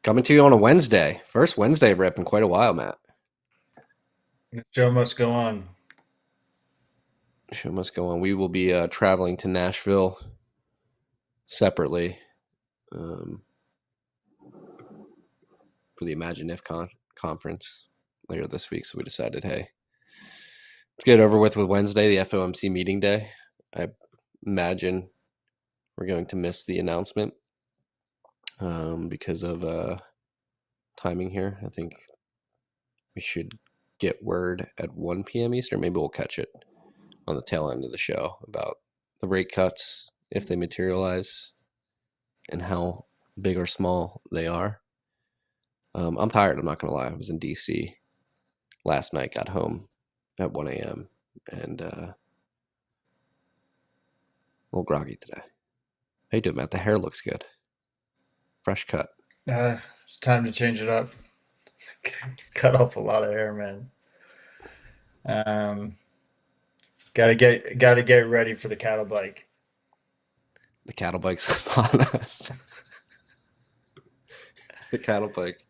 Coming to you on a Wednesday. First Wednesday rip in quite a while, Matt. The show must go on. Show must go on. We will be traveling to Nashville separately um, for the Imagine If conference later this week. So we decided, hey, let's get it over with Wednesday, the FOMC meeting day. I imagine we're going to miss the announcement because of timing here. I think we should get word at 1 p.m. Eastern. Maybe we'll catch it on the tail end of the show about the rate cuts, if they materialize, and how big or small they are. I'm tired. I'm not going to lie. I was in DC last night, got home at 1 a.m. and a little groggy today. How you doing, Matt? The hair looks good. Fresh cut. It's time to change it up. Cut off a lot of hair, man. Um, gotta get ready for the cattle bike. The cattle bike's upon us. The cattle bike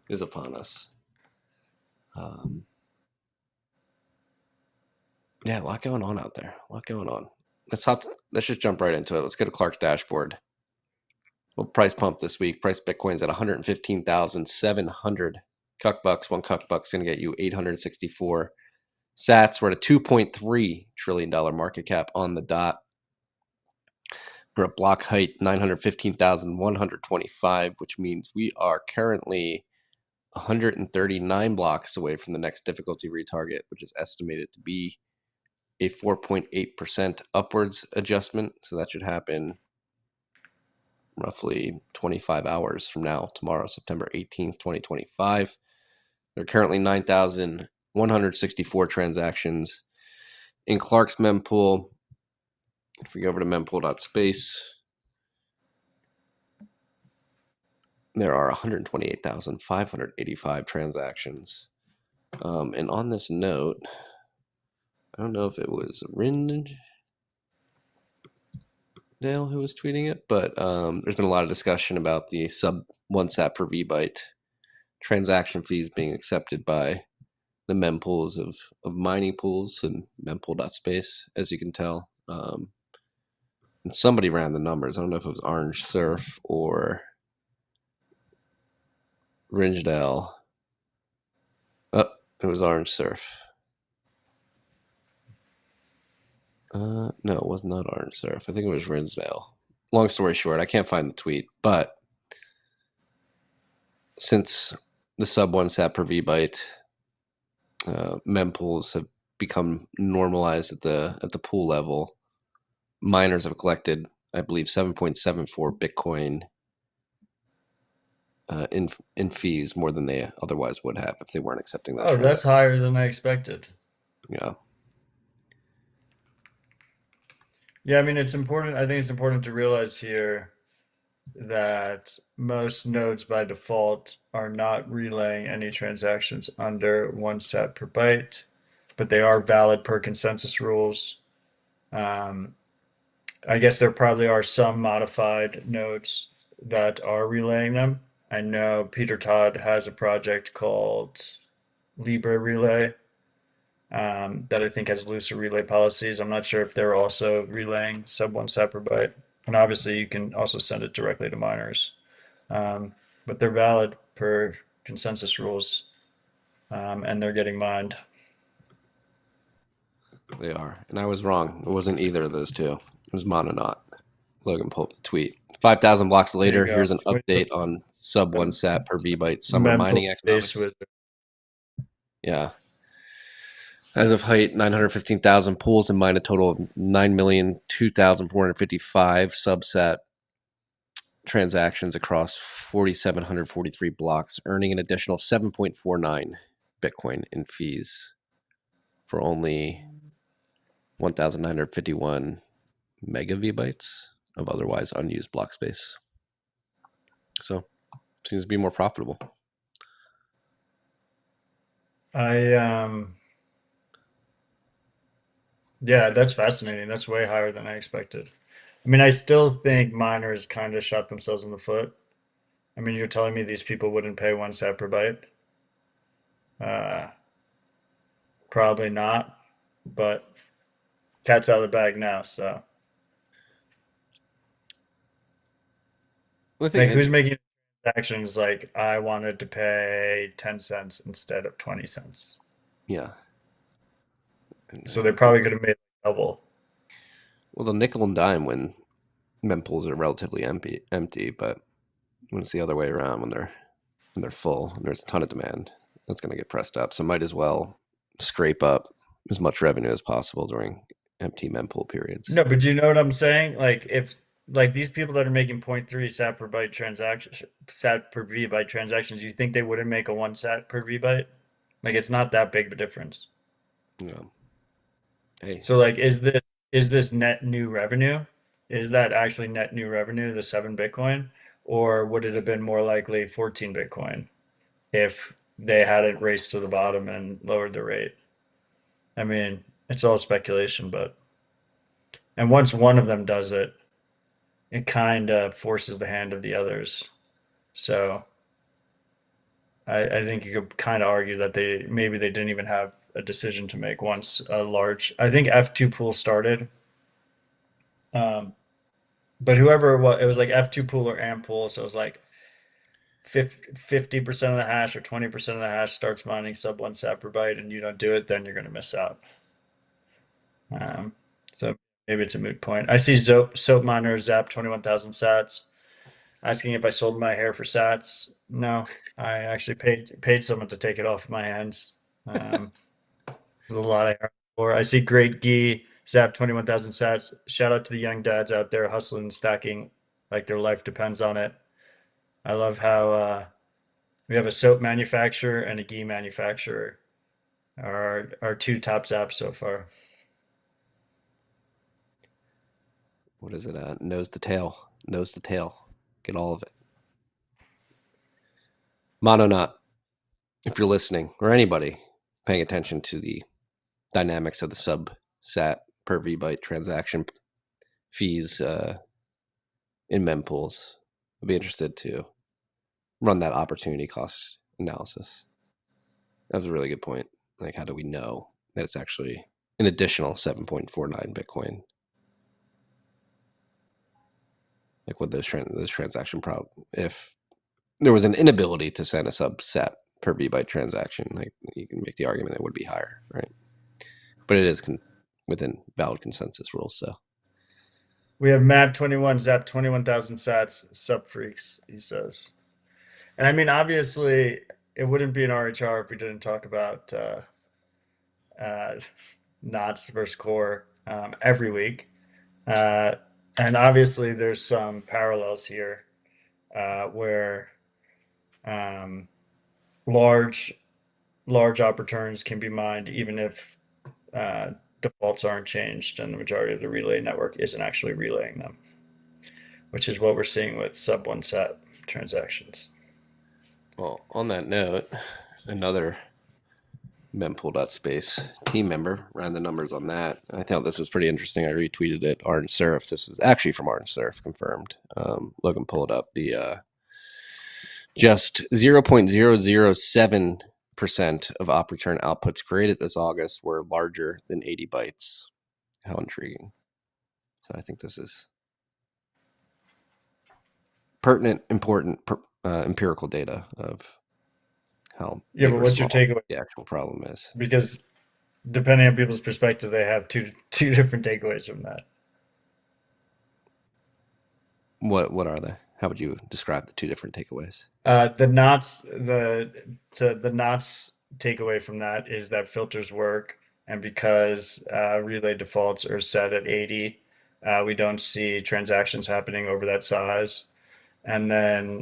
is upon us. Um, yeah, a lot going on out there. A lot going on. Let's just jump right into it. Let's go to Clark's dashboard. Well, price pump this week. Price Bitcoin's at 115,700 cuck bucks. One cuck buck's going to get you 864 sats. We're at a $2.3 trillion market cap on the dot. We're at block height 915,125, which means we are currently 139 blocks away from the next difficulty retarget, which is estimated to be a 4.8% upwards adjustment. So that should happen roughly 25 hours from now, tomorrow, September 18th, 2025. There are currently 9,164 transactions in Clark's mempool. If we go over to mempool.space, there are 128,585 transactions. And on this note, I don't know if it was Rindale who was tweeting it, but there's been a lot of discussion about the sub 1 sat per VByte transaction fees being accepted by the mempools of mining pools and mempool.space, as you can tell. And somebody ran the numbers. I don't know if it was Orange Surf or Ringedale. Oh, it was Orange Surf. No, it was not Orange Surf. I think it was Rinsdale. Long story short, I can't find the tweet, but since the sub 1 sat per VByte mempools have become normalized at the pool level, miners have collected, I believe, 7.74 Bitcoin in fees, more than they otherwise would have if they weren't accepting those Oh, that's transactions. higher than I expected. Yeah, Yeah, I mean, it's important. I think it's important to realize here that most nodes by default are not relaying any transactions under 1 sat per byte, but they are valid per consensus rules. Um, I guess there probably are some modified nodes that are relaying them. I know Peter Todd has a project called Libre Relay that I think has looser relay policies. I'm not sure if they're also relaying sub 1 sat per byte. And obviously, you can also send it directly to miners. But they're valid per consensus rules, and they're getting mined. they are. And I was wrong. It wasn't either of those two. It was Mononaut. Logan pulled up the tweet. 5,000 blocks There you later, go. here's an update on sub 1 sat per VByte summer Mempool mining base economics. wizard. Yeah. As of height, 915,000 pools and mine a total of 9,002,455 subsat transactions across 4,743 blocks, earning an additional 7.49 Bitcoin in fees for only 1,951 mega VBytes of otherwise unused block space. So, seems to be more profitable. I Yeah, that's fascinating. That's way higher than I expected. I mean, I still think miners kind of shot themselves in the foot I mean, you're telling me these people wouldn't pay 1 cent per byte? Uh, Probably not, but cat's out of the bag now. So, Well, I think, like, who's making transactions like I wanted to pay 10 cents instead of 20 cents? yeah, and I So they think that, probably could have made double. well, the nickel and dime when mempools are relatively empty, but when it's the other way around, when they're full and there's a ton of demand, that's going to get pressed up. So might as well scrape up as much revenue as possible during empty mempool periods. No, but you know what I'm saying? Like, if like these people that are making zero point 0.3 sat per byte transaction, sat per V byte transactions, you think they wouldn't make a 1 sat per V byte? Like, it's not that big of a difference. Yeah. Hey, So, like, is this net new revenue? Is that actually net new revenue, the 7 Bitcoin? Or would it have been more likely 14 Bitcoin if they hadn't raced to the bottom and lowered the rate? I mean, it's all speculation, but and once one of them does it, it kind of forces the hand of the others. So I think you could kind of argue that they didn't even have a decision to make once a large. I think F2 pool started. Um, But whoever it was like F2 pool or AMP pool, so it was like 50% of the hash or 20% of the hash starts mining sub 1 sat per byte, and you don't do it, then you're going to miss out. yeah. Um, so maybe it's a moot point. I see soap miner zap 21,000 sats asking if I sold my hair for sats. No, I actually paid someone to take it off my hands. Um, there's a lot of hair. Or I see Great Gee zap 21,000 sats. Shout out to the young dads out there hustling and stacking like their life depends on it. I love how we have a soap manufacturer and a ghee manufacturer are our two top zaps so far. What is it? Nose to tail. Nose to tail. Get all of it. Mononut, if you're listening, or anybody paying attention to the dynamics of the sub sat per V byte transaction fees in mempools, I'd be interested to run that opportunity cost analysis. That was a really good point. Like, how do we know that it's actually an additional 7.49 Bitcoin? Like, what those transaction problem if there was an inability to send a subset per V byte transaction, like you can make the argument it would be higher, right? But it is within valid consensus rules. So, We have Mav21 zap 21,000 sats sub freaks, he says. And I mean, obviously, it wouldn't be an RHR if we didn't talk about uh, knots versus core every week. Uh, and obviously, there's some parallels here where um, large large op returns can be mined even if uh, defaults aren't changed and the majority of the relay network isn't actually relaying them, which is what we're seeing with sub 1 sat transactions. well, on that note, another mempool.space team member ran the numbers on that. I thought this was pretty interesting. I retweeted it. Orange Surf. This was actually from Orange Surf, confirmed. Logan pulled up the just 0.007% of op return outputs created this August were larger than 80 bytes. How intriguing. So I think this is pertinent, important empirical data of how Yeah, big but or what's your small takeaway? the actual problem is. Because depending on people's perspective, they have two different takeaways from that. What are they? How would you describe the two different takeaways? The knots the knots takeaway from that is that filters work, and because relay defaults are set at 80, we don't see transactions happening over that size. And then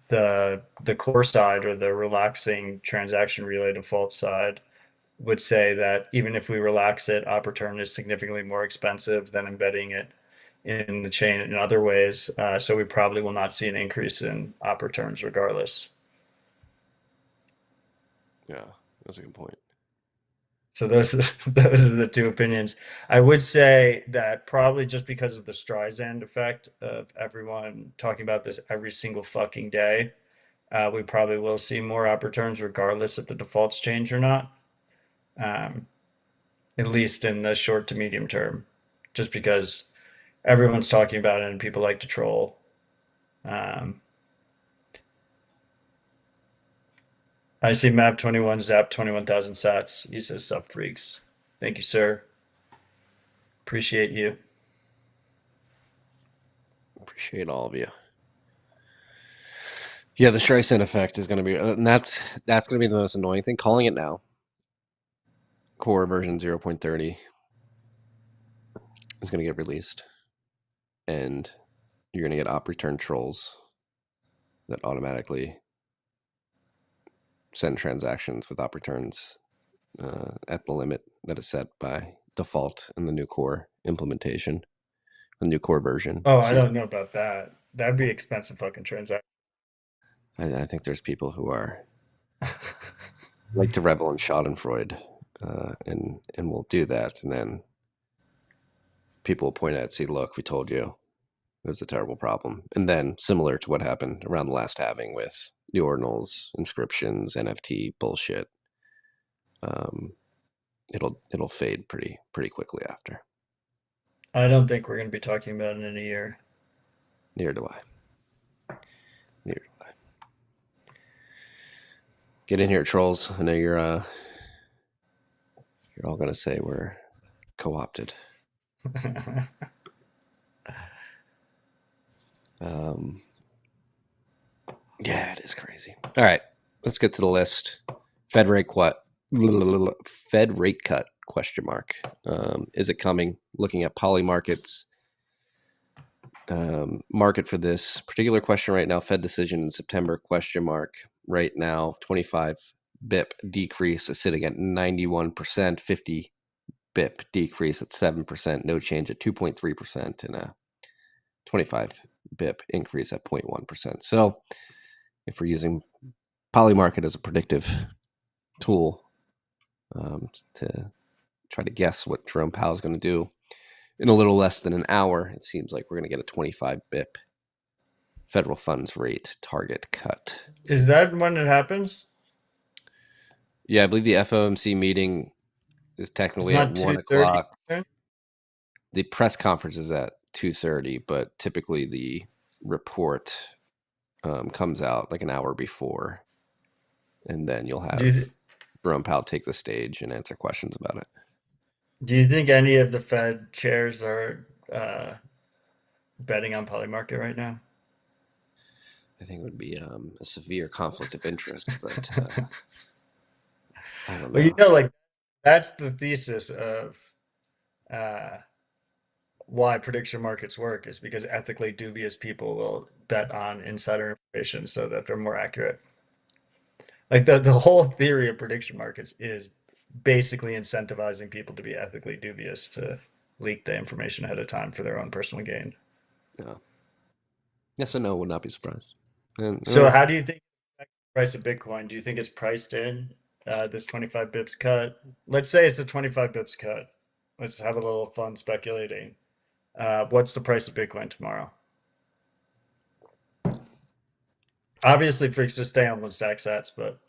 the core side or the relaxing transaction relay default side would say that even if we relax it, op return is significantly more expensive than embedding it in the chain in other ways. So we probably will not see an increase in op returns regardless. Yeah, that's a good point. So those those are the two opinions. I would say that probably just because of the Streisand effect of everyone talking about this every single fucking day, we probably will see more app returns regardless if the defaults change or not. Um, at least in the short to medium term, just because everyone's talking about it and people like to troll. Um, I see Map21 Zap 21,000 sats. He says sub freaks. Thank you, sir. Appreciate you. Appreciate all of you. Yeah, the Streisand effect is going to be, and that's going to be the most annoying thing. Calling it now. Core version 0.30 is going to get released, and you're going to get op return trolls that automatically send transactions with op returns at the limit that is set by default in the new core implementation, the new core version. Oh, I Excuse don't me. know about that. That'd be expensive fucking transaction. I think there's people who are like to revel in Schadenfreude, and will do that, and then people will point out, see, look, we told you it was a terrible problem, and then similar to what happened around the last halving with the ordinals, inscriptions, NFT bullshit, um, it'll fade pretty quickly after. I don't think we're going to be talking about it in a year. Neither do I. Neither do I. Get in here, trolls. I know you're all gonna say we're co-opted. Um, yeah, it is crazy. All right, let's get to the list. Fed rate what? Fed rate cut? Question mark. Is it coming? Looking at poly markets. Market for this particular question right now. Fed decision in September? Question mark. Right now, 25 BIP decrease is sitting at 91%. 50 BIP decrease at 7%. No change at 2.3%, and a 25 BIP increase at 0.1%. So if we're using Polymarket as a predictive tool to try to guess what Jerome Powell is going to do in a little less than an hour, it seems like we're going to get a 25 BIP federal funds rate target cut. Is that when it happens? Yeah, I believe the FOMC meeting is It's technically at not 1 2:30. o'clock. The press conference is at 2:30, but typically the report comes out like an hour before, and then you'll Do you have th Jerome Powell take the stage and answer questions about it. do you think any of the Fed chairs are uh, betting on Polymarket right now? I think it would be a severe conflict of interest, but I don't Well, you know. know, like that's the thesis of uh, why prediction markets work is because ethically dubious people will bet on insider information so that they're more accurate. Like the whole theory of prediction markets is basically incentivizing people to be ethically dubious to leak the information ahead of time for their own personal gain. No. Yes and no, would not be surprised. And So how do you think the price of Bitcoin? Do you think it's priced in this 25 bips cut? Let's say it's a 25 bips cut. Let's have a little fun speculating. What's the price of Bitcoin tomorrow? Obviously, freaks just stay on one stack sats, but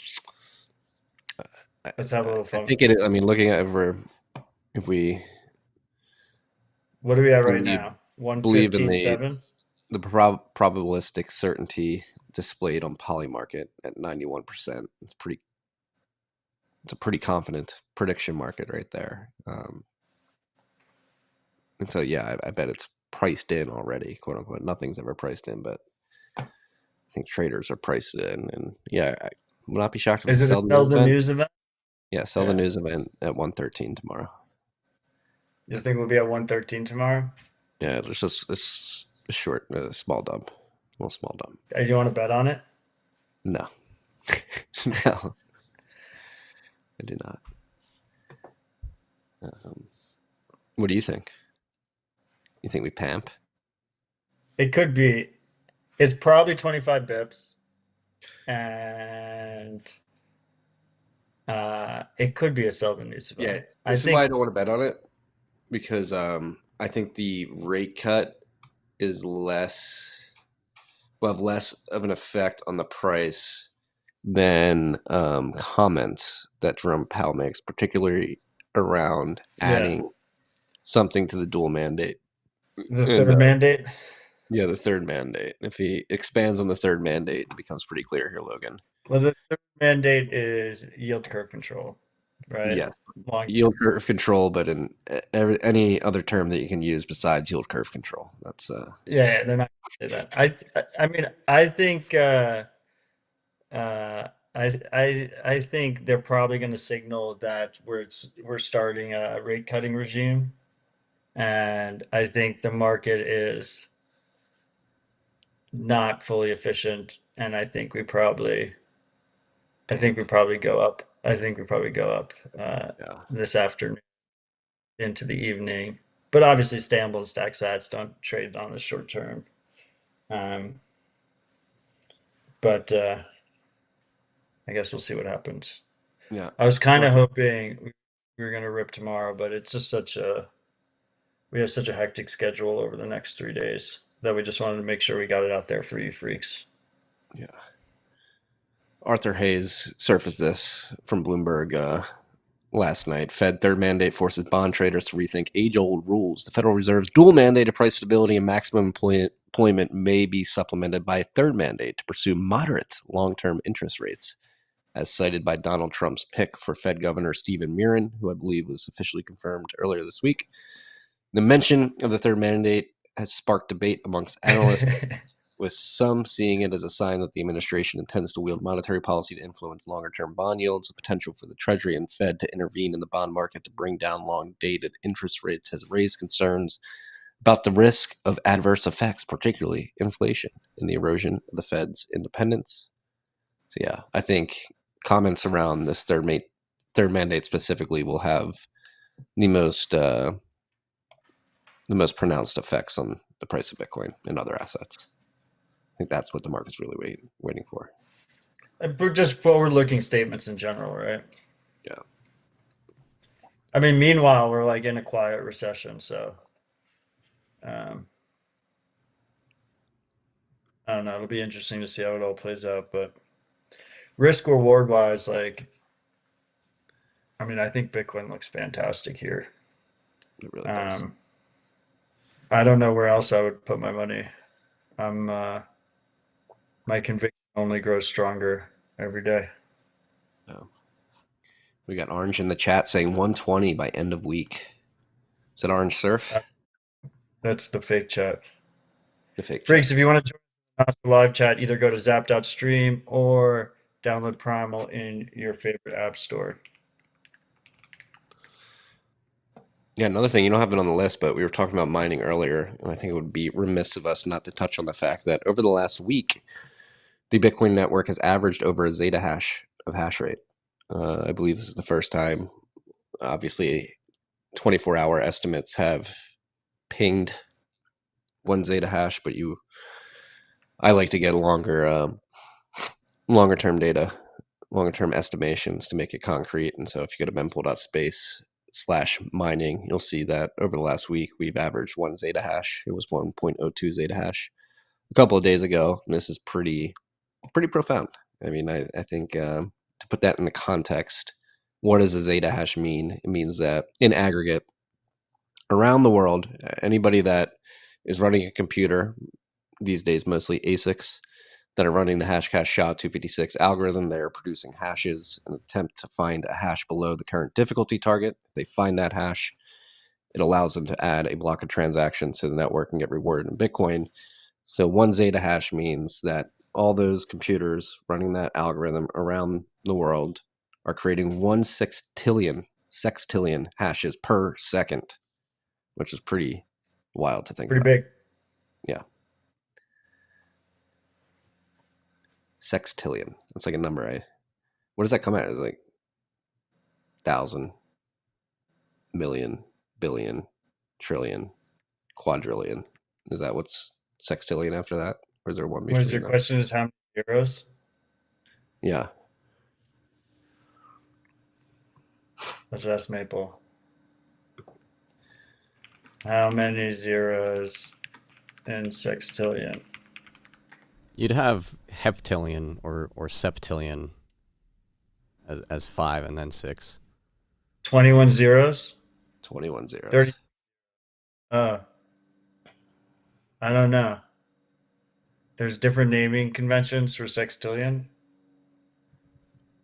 I, let's have a little I fun. think it. I mean, looking at if we What are we at right believe now? believe in 115.7? the probabilistic certainty displayed on Polymarket at 91%, it's a pretty confident prediction market right there. And so, yeah, I bet it's priced in already, quote unquote. Nothing's ever priced in, but I think traders are priced in. And yeah, I would not be shocked if Is it's it a sell the sell news the event. news event? Yeah, sell the Yeah. news event at 113 tomorrow. You think we'll be at 113 tomorrow? Yeah, it's just a short, small dump, a little small dump. Do you want to bet on it? No, no, I do not. Um, what do you think? You think we pamp? It could be. It's probably 25 bips. And It could be a sell the news Yeah, event. I this is why think, I don't want to bet on it because I think the rate cut is less will have less of an effect on the price than comments that Jerome Powell makes, particularly around yeah, adding something to the dual mandate. the And third mandate. yeah, the third mandate. If he expands on the third mandate, it becomes pretty clear here, Logan. Well, the third mandate is yield curve control, right? Yes, Long. yield curve control, but in any other term that you can use besides yield curve control. That's Yeah, they're not gonna say that. I mean, I think I think they're probably going to signal that we're starting a rate cutting regime, and I think the market is not fully efficient, and I think we panic. probably go up. I think we probably go up Yeah, this afternoon into the evening. But obviously, Stamble and Stack Sats don't trade on the short term. Um, but I guess we'll see what happens. yeah. I was kind Well, of hoping we were going to rip tomorrow, but it's just such a we have such a hectic schedule over the next 3 days that we just wanted to make sure we got it out there for you freaks. yeah. Arthur Hayes surfaced this from Bloomberg last night. Fed third mandate forces bond traders to rethink age-old rules. The Federal Reserve's dual mandate of price stability and maximum employment may be supplemented by a third mandate to pursue moderate long-term interest rates, as cited by Donald Trump's pick for Fed Governor Stephen Miran, who I believe was officially confirmed earlier this week. The mention of the third mandate has sparked debate amongst analysts, with some seeing it as a sign that the administration intends to wield monetary policy to influence longer term bond yields. The potential for the Treasury and Fed to intervene in the bond market to bring down long dated interest rates has raised concerns about the risk of adverse effects, particularly inflation and the erosion of the Fed's independence. So, yeah, I think comments around this third mandate specifically will have the most pronounced effects on the price of Bitcoin and other assets. I think that's what the market's really waiting for. But just forward-looking statements in general, right? Yeah. I mean, meanwhile, we're like in a quiet recession, so um, I don't know. It'll be interesting to see how it all plays out. But risk reward wise, like, I mean, I think Bitcoin looks fantastic here. It really does. Um, I don't know where else I would put my money. I'm My conviction only grows stronger every day. Yeah. We got Orange in the chat saying 120 by end of week. Is that Orange Surf? Uh, That's the fake chat. The fake chat. Freaks, if you want to join us for live chat, either go to zap.stream or download Primal in your favorite app store. Yeah, another thing, you don't have it on the list, but we were talking about mining earlier, and I think it would be remiss of us not to touch on the fact that over the last week, the Bitcoin network has averaged over a zeta hash of hash rate. I believe this is the first time. Obviously, 24-hour estimates have pinged one zeta hash, but I like to get longer term data, longer term estimations to make it concrete. And so if you go to mempool.space/mining, you'll see that over the last week we've averaged one zeta hash. It was 1.02 zeta hash a couple of days ago. And this is pretty profound. I mean, I think to put that in the context, what does a zeta hash mean? It means that in aggregate, around the world, anybody that is running a computer these days, mostly ASICs, that are running the Hashcash SHA-256 algorithm. They're producing hashes in an attempt to find a hash below the current difficulty target. If they find that hash, it allows them to add a block of transactions to the network and get rewarded in Bitcoin. So one zeta hash means that all those computers running that algorithm around the world are creating 1/6 hashes per second, which is pretty wild to think Pretty about. big. Yeah. Sextillion. That's like a number. What does that come out as? Like thousand, million, billion, trillion, quadrillion. Is that what's sextillion after that? Or is there one What is your between them? question? Is how many euros? Yeah. Let's ask Maple. How many zeros in sextillion? You'd have heptillion or septillion as 5 and then 6. 21 zeros? 21 30. zeros. I don't know. There's different naming conventions for sextillion.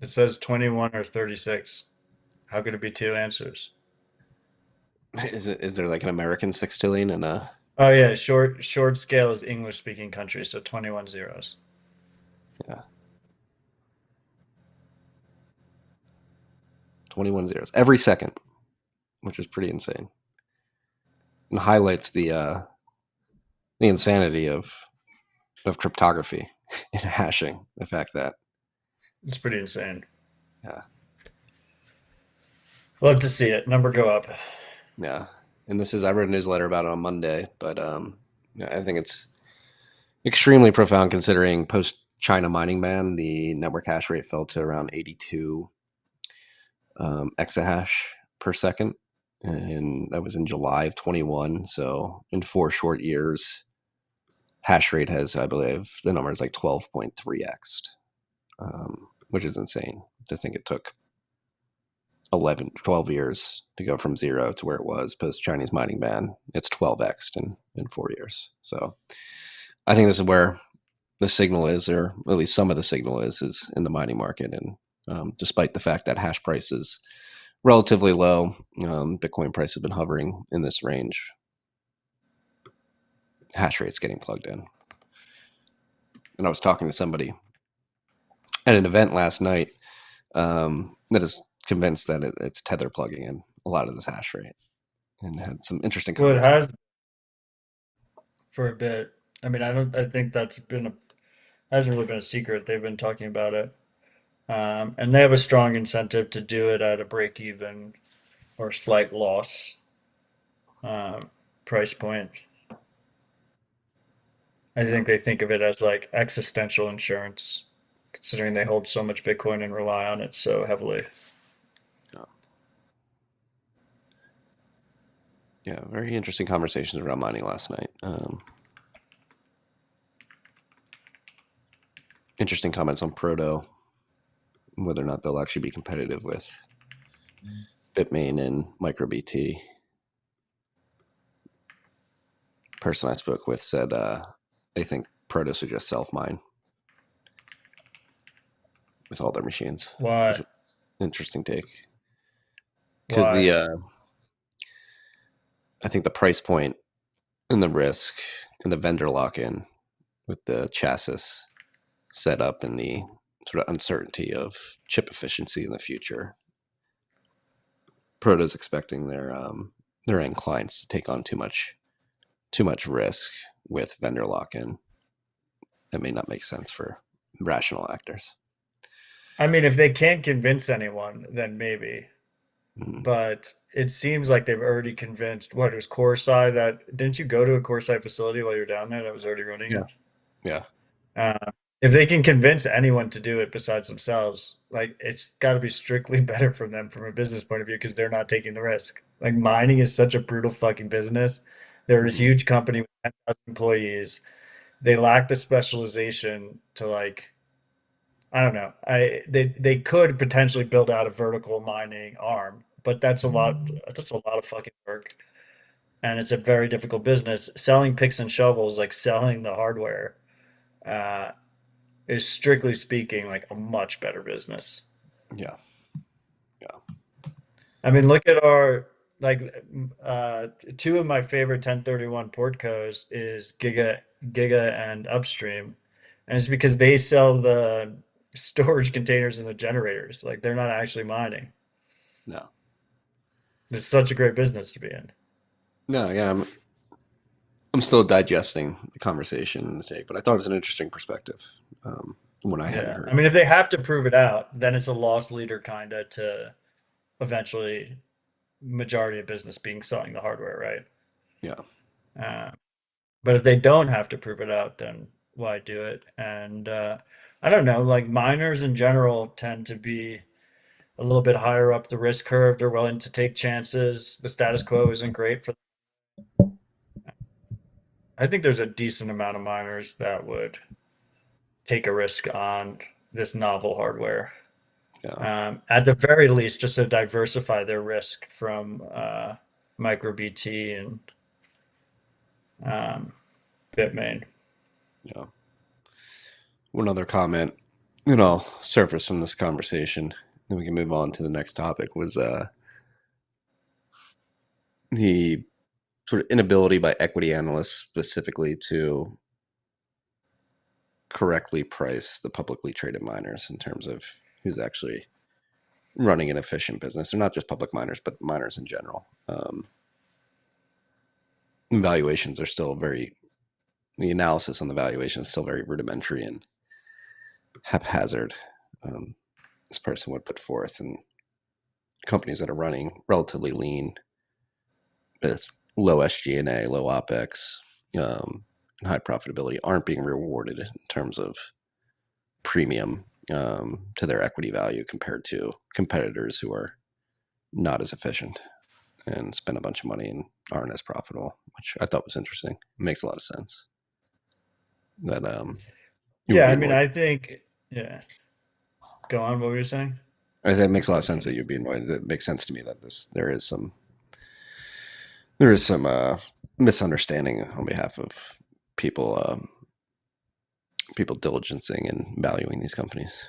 It says 21 or 36. How could it be two answers? Is there like an American sextillion and a Oh yeah, short scale is English speaking countries, so 21 zeros. yeah, 21 zeros every second, which is pretty insane. And highlights the insanity of cryptography and hashing. The fact that It's pretty insane. yeah, Love to see it. Number go up. yeah. And this is I wrote a newsletter about it on Monday, but yeah, I think it's extremely profound considering post China mining ban, the network hash rate fell to around 82 exahash per second, and that was in July of 21. So in 4 short years, hash rate has, I believe, the number is like 12.3x, which is insane to think it took 11, 12 years to go from zero to where it was post Chinese mining ban. It's 12x in 4 years. So I think this is where the signal is, or at least some of the signal is in the mining market. And despite the fact that hash price is relatively low, Bitcoin price has been hovering in this range. Hash rate's getting plugged in. And I was talking to somebody at an event last night that is convinced that it's Tether plugging in a lot of this hash rate, and had some interesting Well, it comments. has for a bit. I mean, I think that's been a hasn't really been a secret. They've been talking about it. And they have a strong incentive to do it at a break even or slight loss um, price point. I think they think of it as like existential insurance, considering they hold so much Bitcoin and rely on it so heavily. Yeah, yeah, very interesting conversations around mining last night. Interesting comments on Proto, whether or not they'll actually be competitive with Bitmain and MicroBT. Person I spoke with said they think Proto should just self mine with all their machines, which Why? is an interesting take. Because Why? I think the price point and the risk and the vendor lock in with the chassis set up and the sort of uncertainty of chip efficiency in the future, Proto's expecting their end clients to take on too much risk with vendor lock in. That may not make sense for rational actors. I mean, if they can't convince anyone, then maybe. Mm, But it seems like they've already convinced. What, it was Corsair that didn't you go to a Corsair facility while you were down there that was already running yeah, it? yeah, Uh, if they can convince anyone to do it besides themselves, like it's got to be strictly better for them from a business point of view because they're not taking the risk. Like mining is such a brutal fucking business. They're a mm, huge company with 10,000 employees. They lack the specialization to like, I don't know. They could potentially build out a vertical mining arm, but that's a lot of fucking work. And it's a very difficult business. Selling picks and shovels, like selling the hardware, uh, is strictly speaking like a much better business. yeah, yeah. I mean, look at our like two of my favorite 1031 portcos is Giga and Upstream. And it's because they sell the storage containers and the generators. Like they're not actually mining. No, It's such a great business to be in. no, yeah. I'm still digesting the conversation and the take, but I thought it was an interesting perspective. One I hadn't Yeah. I heard. mean, if they have to prove it out, then it's a loss leader kind of to eventually majority of business being selling the hardware, right? Yeah, Uh, But if they don't have to prove it out, then why do it? And I don't know, like miners in general tend to be a little bit higher up the risk curve. They're willing to take chances. The status quo isn't great for them. I think there's a decent amount of miners that would take a risk on this novel hardware. Yeah. At the very least, just to diversify their risk from MicroBT and Bitmain. Yeah. One other comment, and I'll surface from this conversation, then we can move on to the next topic, was the sort of inability by equity analysts specifically to correctly price the publicly traded miners in terms of who's actually running an efficient business. They're not just public miners, but miners in general. Valuations are still the analysis on the valuation is still very rudimentary and haphazard. This person would put forth, and companies that are running relatively lean with low SG&A, low OPEX, and high profitability aren't being rewarded in terms of premium to their equity value compared to competitors who are not as efficient and spend a bunch of money and aren't as profitable, which I thought was interesting. It makes a lot of sense. That it would Yeah, be I mean, annoyed. I think, yeah. Go on, what were you saying? I said it makes a lot of sense that you'd be annoyed. It makes sense to me that there is some misunderstanding on behalf of people people diligencing and valuing these companies.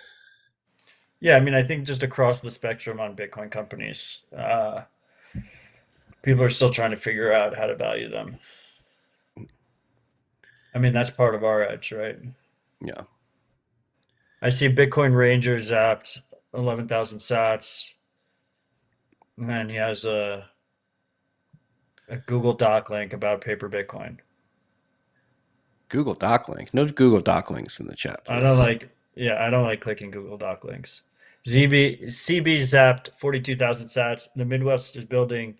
Yeah, I mean, I think just across the spectrum on Bitcoin companies, people are still trying to figure out how to value them. I mean, that's part of our edge, right? Yeah. I see Bitcoin Ranger zapped 11,000 sats, and then he has a Google Doc link about paper Bitcoin. Google Doc link. No Google Doc links in the chat, I don't please. like, yeah, I don't like clicking Google Doc links. CB zapped 42,000 sats. The Midwest is building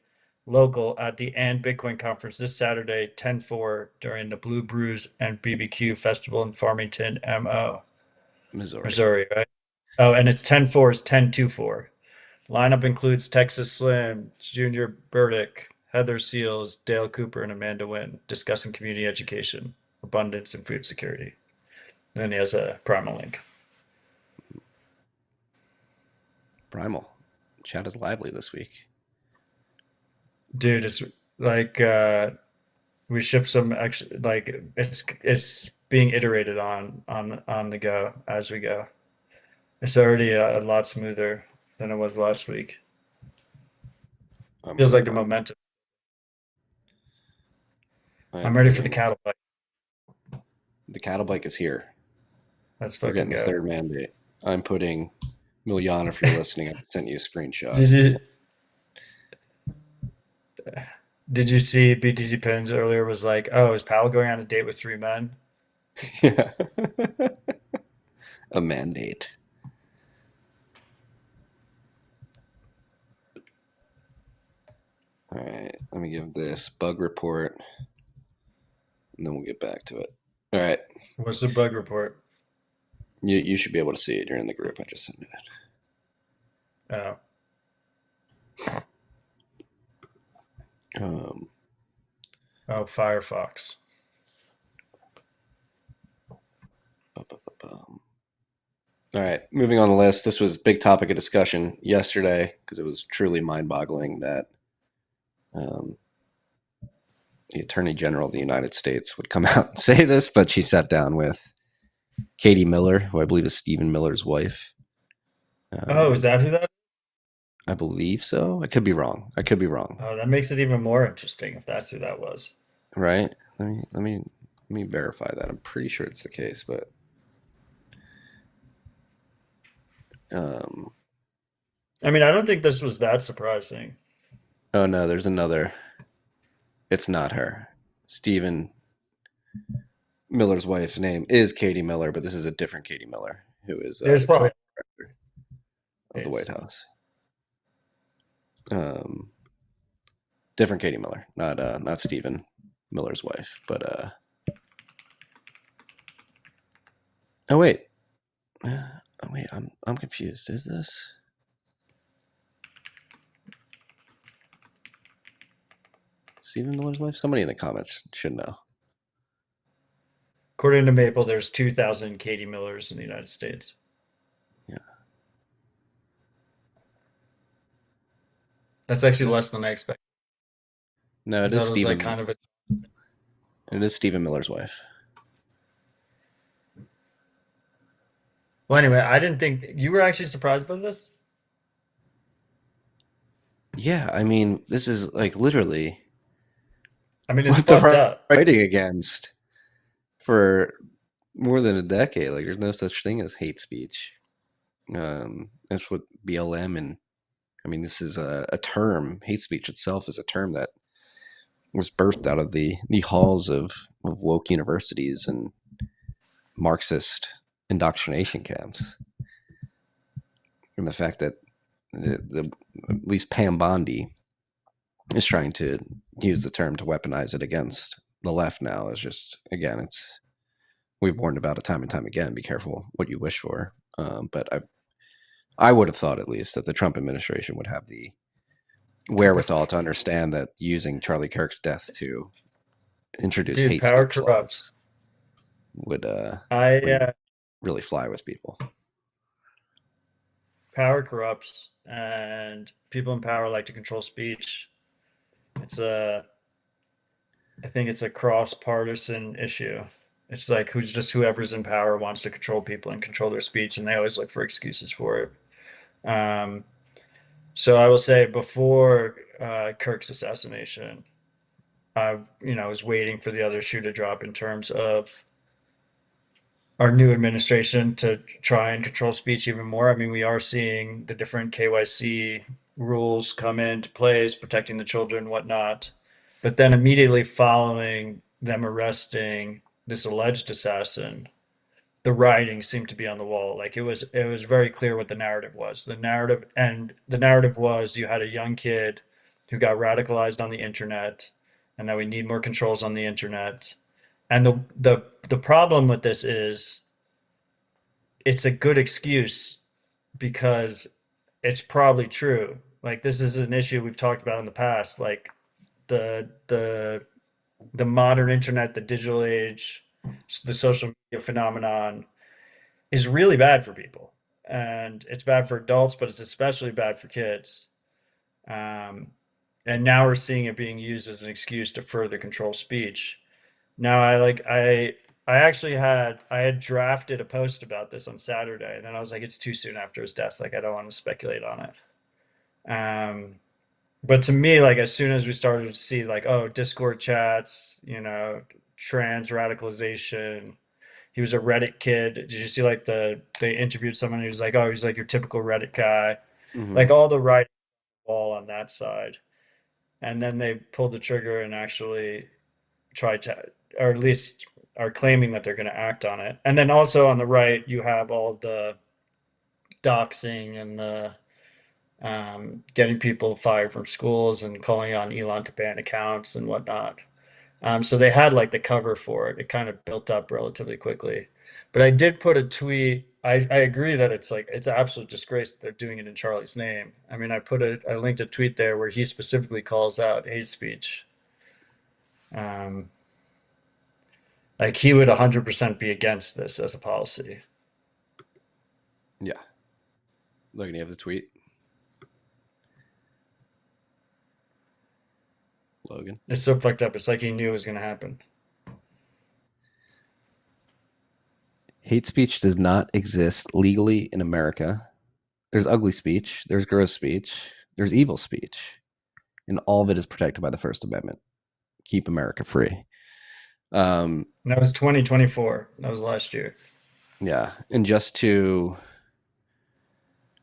local at the And Bitcoin conference this Saturday, 10/4, during the Blue Brews and BBQ Festival in Farmington, Missouri. Missouri, right? Oh, and it's 10/4 is 10/24. Lineup includes Texas Slim, Junior Burdick, Heather Seals, Dale Cooper, and Amanda Wynn discussing community education, abundance, and food security. Then he has a Primal link. Primal. Chat is lively this week. Dude, it's like we ship some extra, like it's being iterated on the go as we go. It's already a lot smoother than it was last week. I'm Feels like the uh, momentum. I am I'm ready for the putting cattle bike. the cattle bike is here. Let's We're fucking getting the go. third mandate. I'm putting Milian, if you're listening, I sent you a screenshot. Did you did you see BTC Pins earlier was like, oh, is Powell going on a date with three men? Yeah. A mandate. All right. Let me give this bug report and then we'll get back to it. All right. What's the bug report? You should be able to see it. You're in the group. I just sent it. Oh, Um, oh, Firefox. all right, moving on the list. This was a big topic of discussion yesterday because it was truly mind-boggling that the Attorney General of the United States would come out and say this, but she sat down with Katie Miller, who I believe is Stephen Miller's wife. Oh, is that who that? I believe so. I could be wrong. I could be wrong. Oh, that makes it even more interesting if that's who that was. Right? Let me verify that. I'm pretty sure it's the case, but I mean, I don't think this was that surprising. oh no, there's another. It's not her. Stephen Miller's wife's name is Katie Miller, but this is a different Katie Miller, who is There's the probably contractor of the White House. Different Katie Miller, not Stephen Miller's wife, but oh wait, I'm confused. Is this? Stephen Miller's wife? Somebody in the comments should know. According to Maple, there's 2,000 Katie Millers in the United States. Yeah. That's actually less than I expected. No, I it thought is it was like Stephen. kind of a. It is Stephen Miller's wife. Well, anyway, I didn't think you were actually surprised by this. Yeah, I mean, this is like literally I mean, it's what they're fucked up. fighting against for more than a decade. Like, there's no such thing as hate speech. That's what BLM and I mean, this is a term. Hate speech itself is a term that was birthed out of the halls of woke universities and Marxist indoctrination camps. And the fact that at least Pam Bondi is trying to use the term to weaponize it against the left now is just, again, we've warned about it time and time again. Be careful what you wish for. But I would have thought at least that the Trump administration would have the wherewithal to understand that using Charlie Kirk's death to introduce Dude, hate power speech corrupts. laws would I really fly with people. Power corrupts, and people in power like to control speech. I think it's a cross-partisan issue. It's like whoever's in power wants to control people and control their speech, and they always look for excuses for it. So I will say before Kirk's assassination, I was waiting for the other shoe to drop in terms of our new administration to try and control speech even more. I mean, we are seeing the different KYC rules come into place, protecting the children, whatnot. But then immediately following them arresting this alleged assassin, the writing seemed to be on the wall. Like it was very clear what the narrative was. The narrative was you had a young kid who got radicalized on the internet, and that we need more controls on the internet. And the problem with this is it's a good excuse because it's probably true. Like this is an issue we've talked about in the past. Like the the the modern internet, the digital age, the social media phenomenon is really bad for people, and it's bad for adults, but it's especially bad for kids. Um, and now we're seeing it being used as an excuse to further control speech. Now I had drafted a post about this on Saturday, and then I was like, it's too soon after his death. Like I don't want to speculate on it. But to me, like as soon as we started to see like, oh, Discord chats, trans radicalization. He was a Reddit kid. Did you see like they interviewed someone who was like, oh, he's like your typical Reddit guy. Mm-hmm. Like all the writing all on that side. And then they pulled the trigger and actually tried to, or at least are claiming that they're going to act on it. And then also on the right, you have all the doxing and the getting people fired from schools and calling on Elon to ban accounts and whatnot. So they had like the cover for it. It kind of built up relatively quickly. But I did put a tweet. I agree that it's like it's an absolute disgrace that they're doing it in Charlie's name. I mean, I linked a tweet there where he specifically calls out hate speech. Um, like he would 100% be against this as a policy. Yeah. Logan, you have the tweet? Logan. It's so fucked up. It's like he knew it was going to happen. Hate speech does not exist legally in America. There's ugly speech, there's gross speech, there's evil speech, and all of it is protected by the First Amendment. Keep America free. And that was 2024. That was last year. Yeah, and just to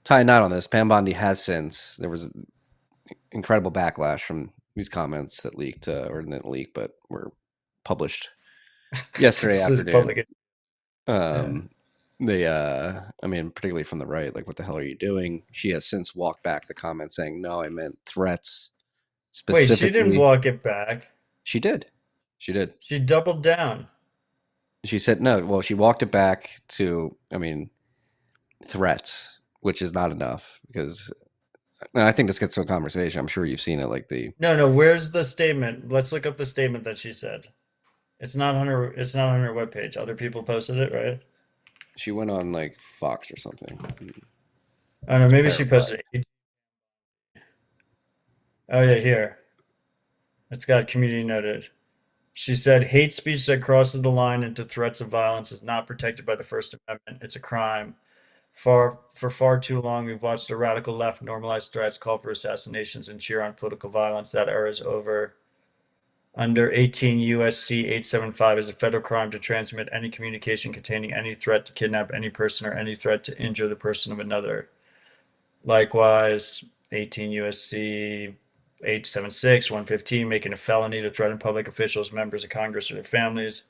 tie a knot on this, Pam Bondi has since there was an incredible backlash from these comments that leaked, or didn't leak, but were published yesterday afternoon. I mean, particularly from the right, like, what the hell are you doing? She has since walked back the comment saying, no, I meant threats. Wait, she didn't walk it back. She did. She did. She doubled down. She said, no, well, she walked it back to, I mean, threats, which is not enough because And I think this gets to a conversation. I'm sure you've seen it, like the No, where's the statement? Let's look up the statement that she said. It's not on her webpage. Other people posted it, right? she went on like Fox or something. Oh no, maybe she Clarified. posted it. Oh yeah, here. It's got community noted. She said hate speech that crosses the line into threats of violence is not protected by the First Amendment. It's a crime. For far too long, we've watched the radical left normalize threats, call for assassinations, and cheer on political violence. That era is over. Under 18 U.S.C. 875 is a federal crime to transmit any communication containing any threat to kidnap any person or any threat to injure the person of another. Likewise, 18 U.S.C. 876, 115, making a felony to threaten public officials, members of Congress, or their families.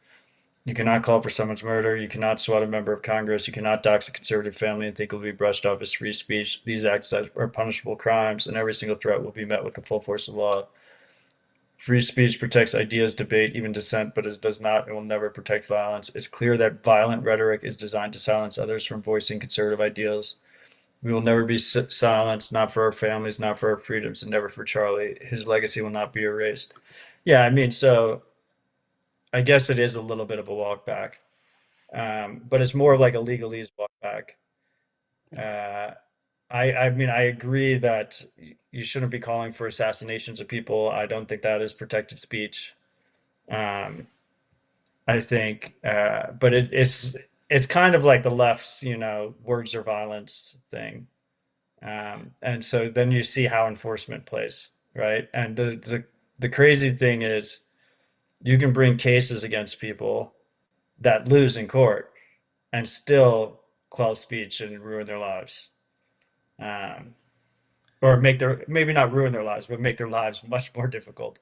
You cannot call for someone's murder. You cannot swat a member of Congress. You cannot dox a conservative family and think it will be brushed off as free speech. These acts are punishable crimes, and every single threat will be met with the full force of law. Free speech protects ideas, debate, even dissent, but it does not and will never protect violence. It's clear that violent rhetoric is designed to silence others from voicing conservative ideals. We will never be silenced, not for our families, not for our freedoms, and never for Charlie. His legacy will not be erased. Yeah, I mean, so I guess it is a little bit of a walk back, but it's more of like a legalese walk back. Uh, I mean, I agree that you shouldn't be calling for assassinations of people. I don't think that is protected speech. Um, I think, but it's kind of like the left's, words are violence thing. And so then you see how enforcement plays, right? And the crazy thing is you can bring cases against people that lose in court and still quell speech and ruin their lives. Um, or make their maybe not ruin their lives, but make their lives much more difficult.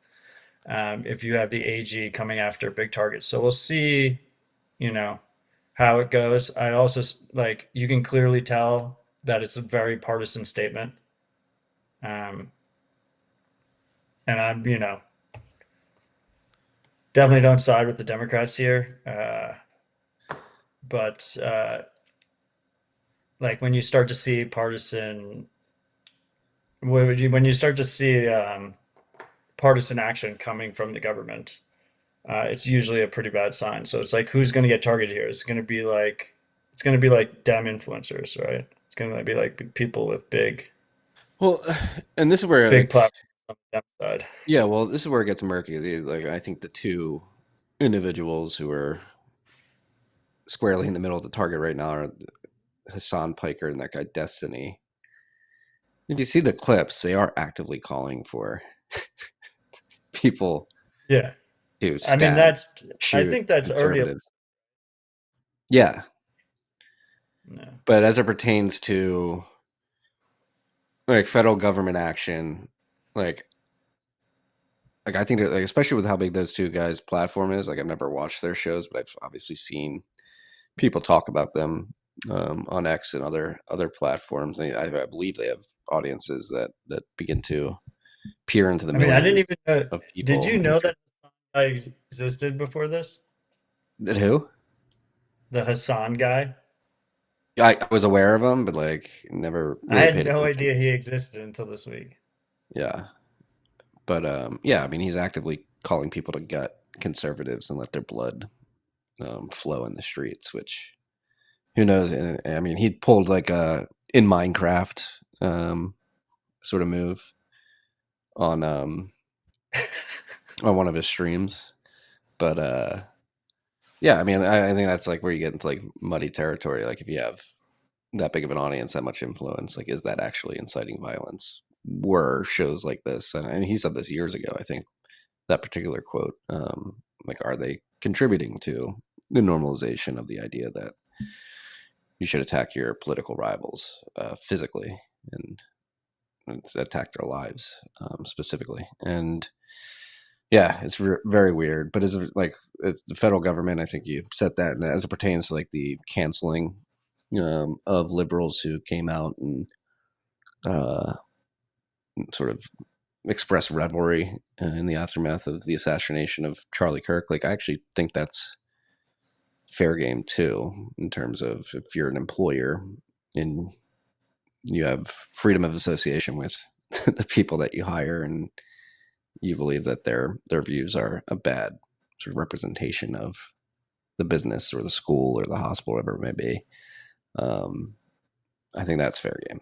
If you have the AG coming after big targets. So we'll see, you know, how it goes. I also like you can clearly tell that it's a very partisan statement. Um, and I'm, definitely don't side with the Democrats here. But like when you start to see when you start to see partisan action coming from the government, it's usually a pretty bad sign. So it's like, who's going to get targeted here? It's going to be like Dem influencers, right? It's going to be like people with Well, and this is where big like platforms on the Dem side. yeah, well, this is where it gets murky. Like I think the two individuals who are squarely in the middle of the target right now are Hassan Piker and that guy Destiny. If you see the clips, they are actively calling for people Yeah. to I mean, stab, I shoot think that's already a, conservatives. Yeah, no. but as it pertains to like federal government action, like I think that, like especially with how big those two guys' platform is. Like I've never watched their shows, but I've obviously seen people talk about them on X and other platforms. I believe they have audiences that begin to peer into the I mean, I didn't millions even know. of Did people. you And know that guy existed before this? that who? The Hassan guy? I was aware of them, but like never I really had paid no attention. idea he existed until this week. Yeah, but yeah, I mean, he's actively calling people to gut conservatives and let their blood flow in the streets. Which who knows? And I mean, he pulled like a in Minecraft sort of move on on one of his streams. But yeah, I mean, I think that's like where you get into like muddy territory. Like if you have that big of an audience, that much influence, like is that actually inciting violence? Were shows like this, and he said this years ago, I think that particular quote, like are they contributing to the normalization of the idea that you should attack your political rivals physically and attack their lives specifically? And yeah, it's very weird. But as like it's the federal government, I think you said that, and as it pertains to like the canceling of liberals who came out and uh, sort of express revelry in the aftermath of the assassination of Charlie Kirk. Like I actually think that's fair game too, in terms of if you're an employer and you have freedom of association with the people that you hire, and you believe that their views are a bad sort of representation of the business or the school or the hospital, whatever it may be. I think that's fair game.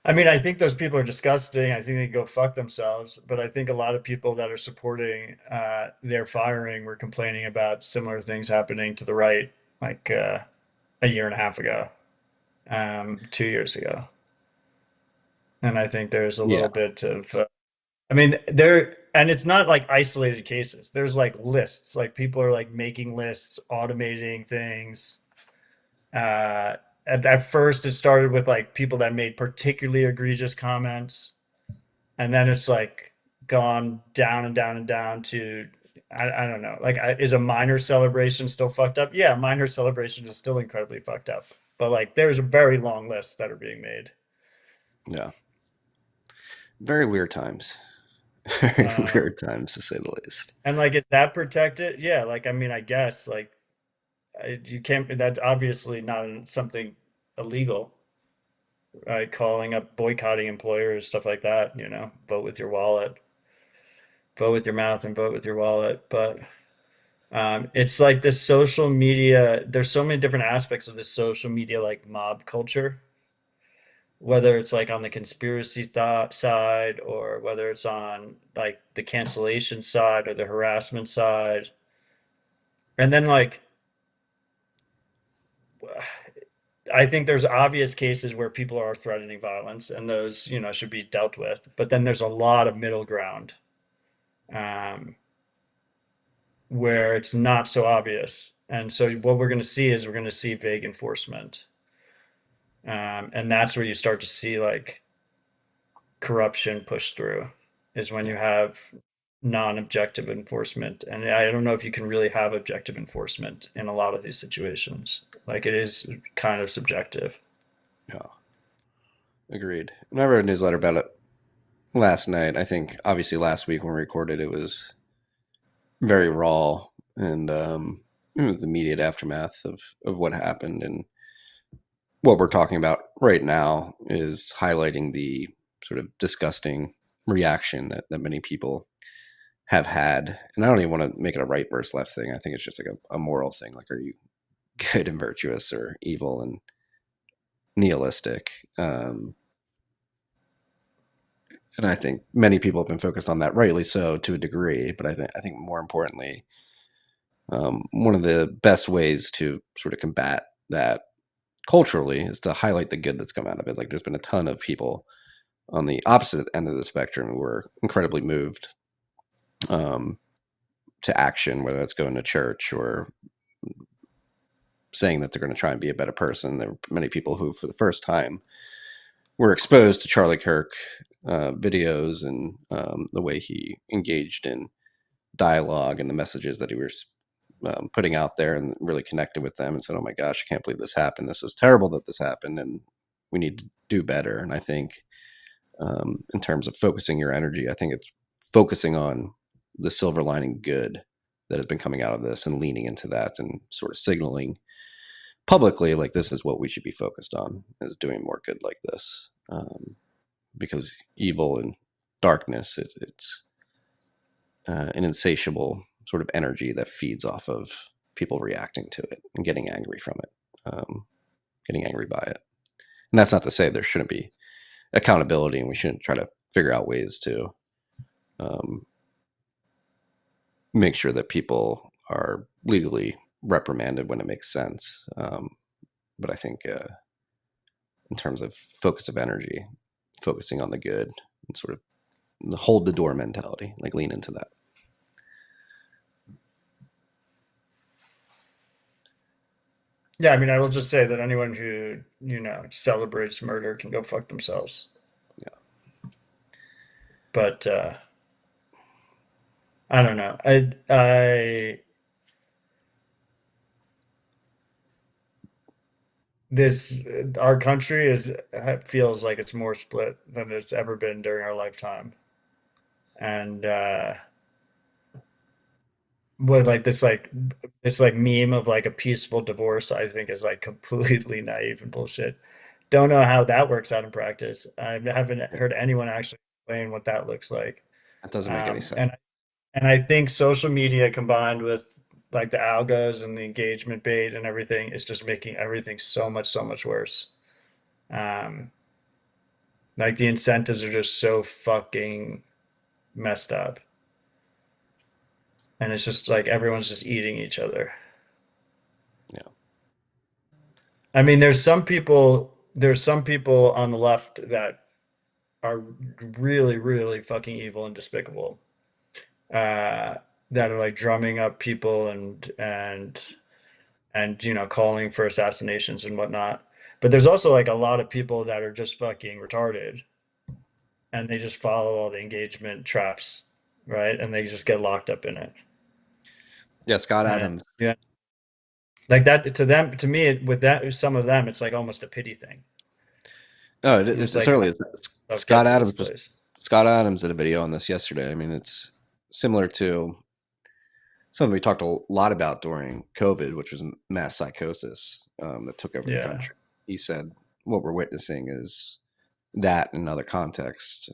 I mean, I think those people are disgusting. I think they can go fuck themselves. But I think a lot of people that are supporting their firing were complaining about similar things happening to the right, like a year and a half ago, 2 years ago. And I think there's a Yeah, little bit of, I mean, there, and it's not like isolated cases. There's like lists, like people are like making lists, automating things. Uh, at first, it started with like people that made particularly egregious comments, and then it's like gone down and down and down to I don't know. Like, is a minor celebration still fucked up? Yeah, minor celebration is still incredibly fucked up. But like, there's a very long list that are being made. yeah. Very weird times. Very Um, weird times, to say the least. and like, is that protected? Yeah. Like, I mean, I guess like you can't. That's obviously not something illegal, right? Calling up boycotting employers, stuff like that. Vote with your wallet, vote with your mouth, and vote with your wallet. But it's like this social media. There's so many different aspects of this social media, like mob culture, whether it's like on the conspiracy thought side or whether it's on like the cancellation side or the harassment side. And then like I think there's obvious cases where people are threatening violence and those, should be dealt with. But then there's a lot of middle ground um, where it's not so obvious. And so what we're going to see is we're going to see vague enforcement. And that's where you start to see like corruption push through is when you have non-objective enforcement. And I don't know if you can really have objective enforcement in a lot of these situations. Like it is kind of subjective. Yeah, agreed. And I wrote a newsletter about it last night. I think obviously last week when we recorded, it was very raw, and it was the immediate aftermath of what happened. And what we're talking about right now is highlighting the sort of disgusting reaction that many people have had. And I don't even want to make it a right versus left thing. I think it's just like a moral thing. Like, are you good and virtuous or evil and nihilistic? And I think many people have been focused on that, rightly so, to a degree. But I think more importantly, one of the best ways to sort of combat that culturally is to highlight the good that's come out of it. Like, there's been a ton of people on the opposite end of the spectrum who were incredibly moved um, to action, whether that's going to church or saying that they're going to try and be a better person. There were many people who, for the first time, were exposed to Charlie Kirk videos and the way he engaged in dialogue and the messages that he was putting out there, and really connected with them and said, "Oh my gosh, I can't believe this happened. This is terrible that this happened, and we need to do better." And I think in terms of focusing your energy, I think it's focusing on the silver lining good that has been coming out of this and leaning into that and sort of signaling publicly, like, this is what we should be focused on, is doing more good like this. Because evil and darkness, it's an insatiable sort of energy that feeds off of people reacting to it and getting angry from it, getting angry by it. And that's not to say there shouldn't be accountability and we shouldn't try to figure out ways to um, make sure that people are legally reprimanded when it makes sense. But I think in terms of focus of energy, focusing on the good and sort of the hold the door mentality, like lean into that. Yeah, I mean, I will just say that anyone who, celebrates murder can go fuck themselves. Yeah. But I don't know. I this our country feels like it's more split than it's ever been during our lifetime. And what like this like meme of like a peaceful divorce, I think is like completely naive and bullshit. don't know how that works out in practice. I haven't Yeah, heard anyone actually explain what that looks like. that doesn't make any Um, sense. and and I think social media combined with like the algos and the engagement bait and everything is just making everything so much worse. Um, like the incentives are just so fucking messed up. And it's just like everyone's just eating each other. Yeah. I mean, there's some people on the left that are really, really fucking evil and despicable. Uh, that are like drumming up people and calling for assassinations and whatnot. But there's also like a lot of people that are just fucking retarded and they just follow all the engagement traps, right? And they just get locked up in it. Yeah, Scott And Adams. yeah, like that to them, to me, with that, some of them, it's like almost a pity thing. Oh, You're just it like, certainly is. get Scott to this Adams place. Scott Adams did a video on this yesterday. I mean, it's similar to something we talked a lot about during COVID, which was mass psychosis that took over the Yeah. country. He said what we're witnessing is that in another context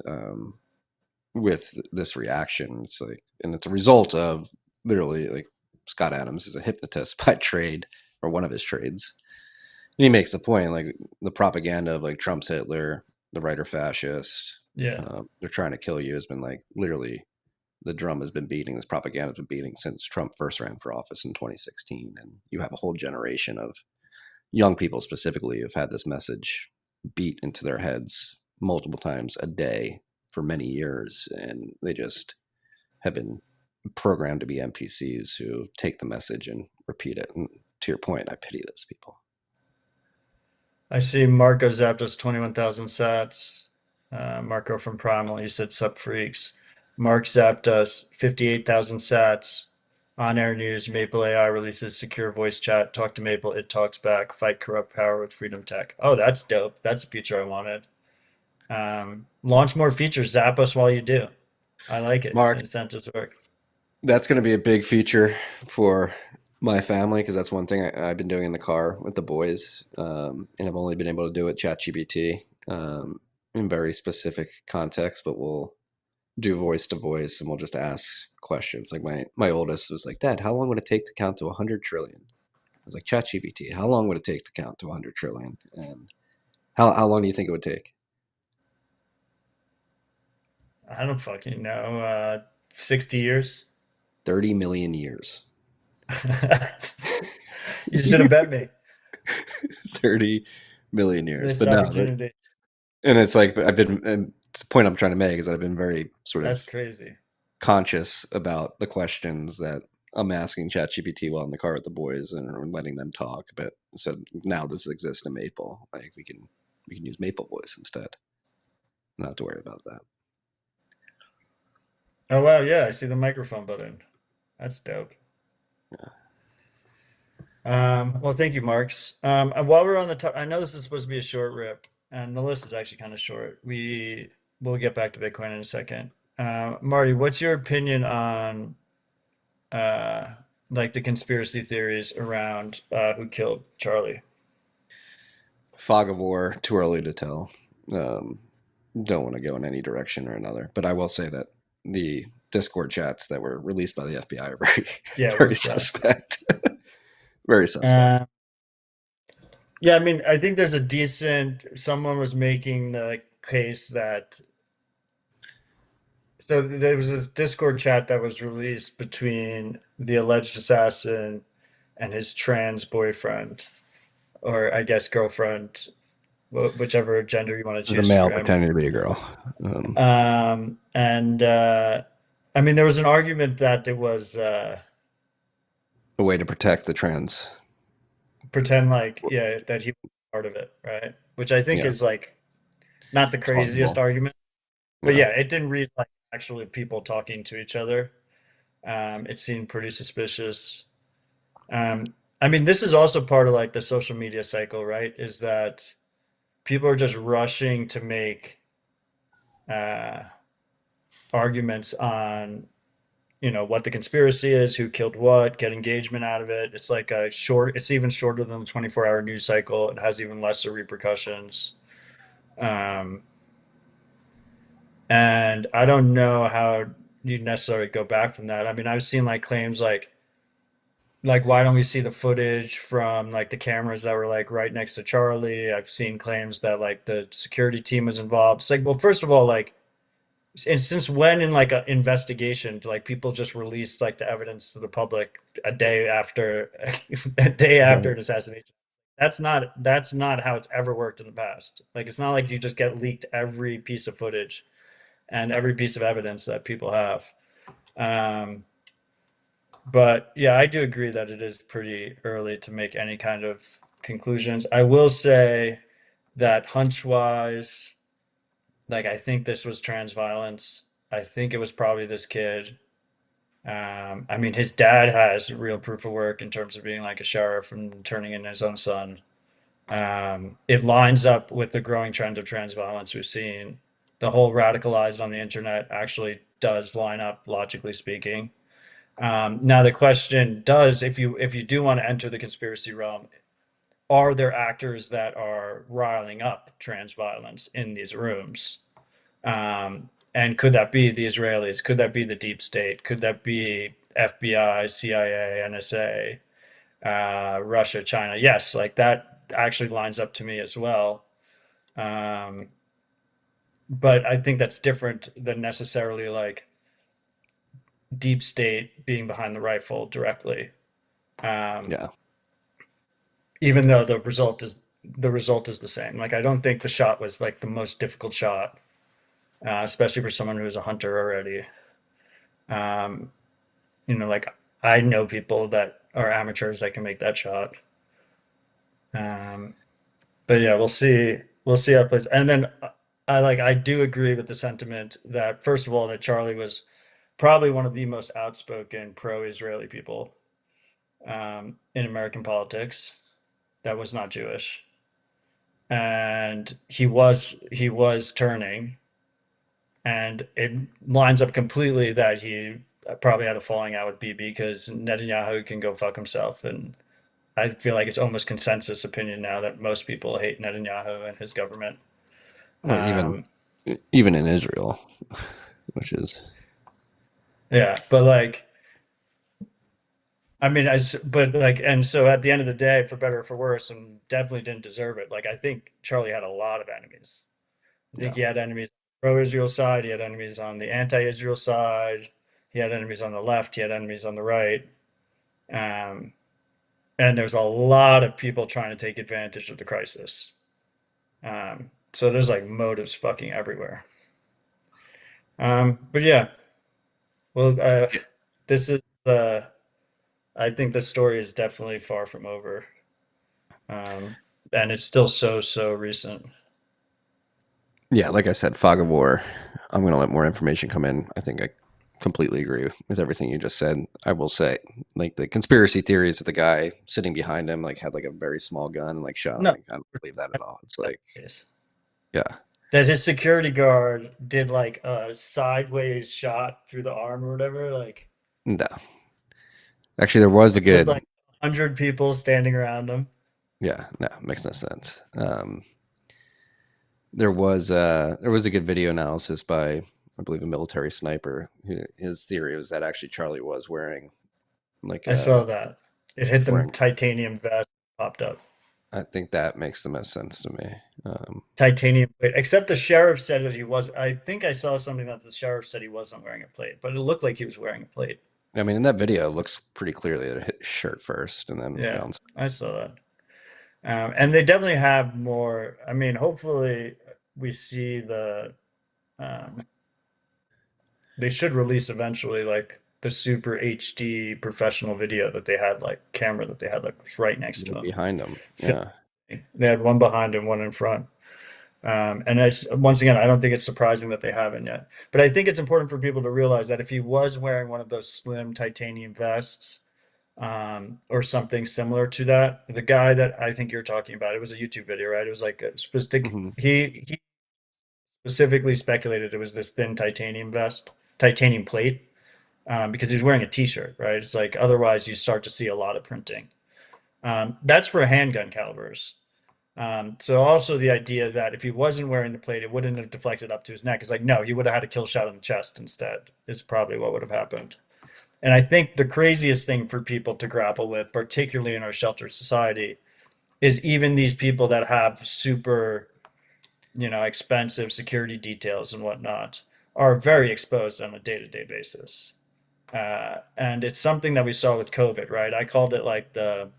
with this reaction. It's like, and it's a result of literally like Scott Adams is a hypnotist by trade or one of his trades. And he makes the point like the propaganda of like Trump's Hitler, the writer fascist, Yeah. they're trying to kill you has been like literally the drum has been beating, this propaganda has been beating since Trump first ran for office in 2016. And you have a whole generation of young people specifically who've had this message beat into their heads multiple times a day for many years. And they just have been programmed to be NPCs who take the message and repeat it. And to your point, I pity those people. I see Marco zapped us 21,000 sats. Marco from Primal, he said sub freaks. Mark zapped us 58,000 sats. On air news, Maple AI releases secure voice chat. Talk to Maple, it talks back. Fight corrupt power with freedom tech. Oh, that's dope. That's a feature I wanted. Launch more features. Zap us while you do. I like it. Mark, Incentives work. that's going to be a big feature for my family because that's one thing I've been doing in the car with the boys, and I've only been able to do it ChatGPT in very specific context. But we'll do voice to voice, and we'll just ask questions. Like my oldest was like, "Dad, how long would it take to count to 100 trillion?" I was like, "ChatGPT, how long would it take to count to 100 trillion?" And how long do you think it would take? I don't fucking know. 60 years? 30 million years. You should have bet me. 30 million years. Missed But no, opportunity. and it's like I've been, and the point I'm trying to make is that I've been very sort of That's crazy. conscious about the questions that I'm asking ChatGPT while in the car with the boys and letting them talk. But so now this exists in Maple. Like we can use Maple voice instead. Not have to worry about that. Oh wow, yeah, I see the microphone button. That's dope. Well, thank you, Marks. And while we're on the top, I know this is supposed to be a short rip, and the list is actually kind of short. We'll get back to Bitcoin in a second. Marty, what's your opinion on uh, like the conspiracy theories around who killed Charlie? Fog of war, too early to tell. Um, don't want to go in any direction or another. But I will say that the Discord chats that were released by the FBI are very, Yeah, we're very sus. suspect. Very suspect. Uh, yeah, I mean, I think there's a decent. Someone was making the case that so there was this Discord chat that was released between the alleged assassin and his trans boyfriend, or I guess girlfriend, whichever gender you want to There's a choose for male him. pretending to be a girl. And I mean, there was an argument that it was A way to protect the trans. pretend like, yeah, that he was part of it, right? Which I think Yeah, is like not the craziest plausible. argument, but Yeah. yeah, it didn't read like actually people talking to each other. It seemed pretty suspicious. I mean, this is also part of like the social media cycle, right? Is that people are just rushing to make uh, arguments on what the conspiracy is, who killed what, get engagement out of it. It's like it's even shorter than the 24-hour news cycle. It has even lesser repercussions. Um, and I don't know how you necessarily go back from that. I mean, I've seen like claims like why don't we see the footage from like the cameras that were like right next to Charlie? I've seen claims that like the security team was involved. It's like, well, first of all, like, and since when in like an investigation do like people just release like the evidence to the public a day after a day after Right. an assassination? That's not how it's ever worked in the past. Like it's not like you just get leaked every piece of footage and every piece of evidence that people have. Um, but yeah, I do agree that it is pretty early to make any kind of conclusions. I will say that hunch wise, like I think this was trans violence. I think it was probably this kid. I mean, his dad has real proof of work in terms of being like a sheriff and turning in his own son. It lines up with the growing trend of trans violence we've seen. The whole radicalized on the internet actually does line up, logically speaking. Now the question does, if you do want to enter the conspiracy realm, are there actors that are riling up trans violence in these rooms? And could that be the Israelis? Could that be the deep state? Could that be FBI, CIA, NSA, Russia, China? Yes, like that actually lines up to me as well. Um, but I think that's different than necessarily like deep state being behind the rifle directly. Um, Yeah. Even though the result is the same. Like I don't think the shot was like the most difficult shot, especially for someone who's a hunter already. Um, like I know people that are amateurs that can make that shot. Um, but yeah, we'll see. We'll see how it plays. And then I do agree with the sentiment that first of all that Charlie was probably one of the most outspoken pro-Israeli people in American politics that was not Jewish, and he was turning, and it lines up completely that he probably had a falling out with Bibi because Netanyahu can go fuck himself, and I feel like it's almost consensus opinion now that most people hate Netanyahu and his government. Well, Um, even in Israel, which is yeah, but like, I mean, but like, and so at the end of the day, for better or for worse, and definitely didn't deserve it. Like, I think Charlie had a lot of enemies. I think yeah. he had enemies on the pro-Israel side. He had enemies on the anti-Israel side. He had enemies on the left. He had enemies on the right. Um, and there's a lot of people trying to take advantage of the crisis. So there's like motives fucking everywhere. But yeah, well, Yeah. this is I think the story is definitely far from over. Um, and it's still so recent. Yeah, like I said, fog of war. I'm going to let more information come in. I think I completely agree with everything you just said. I will say, like the conspiracy theories that the guy sitting behind him like had like a very small gun and like shot him. No, Like I don't believe that at all. It's like, yeah, that his security guard did like a sideways shot through the arm or whatever, like no. Actually, there was a with good. like 100 people standing around him. Yeah, no, makes no sense. There was a good video analysis by I believe a military sniper. His theory was that actually Charlie was wearing like I saw that. It hit the wearing. titanium vest, popped up. I think that makes the most sense to me. Titanium plate. Except the sheriff said that he was. I think I saw something that the sheriff said he wasn't wearing a plate, but it looked like he was wearing a plate. I mean, in that video, it looks pretty clearly that it hit his shirt first and then Yeah, bounced. I saw that. And they definitely have more. I mean, hopefully we see um, they should release eventually like the super HD professional video that they had, like camera that they had like was right next to him. Behind him. Yeah. They had one behind and one in front. And it's once again, I don't think it's surprising that they haven't yet. But I think it's important for people to realize that if he was wearing one of those slim titanium vests, or something similar to that, the guy that I think you're talking about, it was a YouTube video, right? It was like a specific. Hmm. He specifically speculated it was this thin titanium vest, titanium plate, because he's wearing a T-shirt, right? It's like otherwise you start to see a lot of printing. That's for handgun calibers. So also the idea that if he wasn't wearing the plate, it wouldn't have deflected up to his neck. It's like, no, he would have had a kill shot in the chest instead, is probably what would have happened. And I think the craziest thing for people to grapple with, particularly in our sheltered society, is even these people that have super, expensive security details and whatnot are very exposed on a day-to-day basis. And it's something that we saw with COVID, right? I called it like the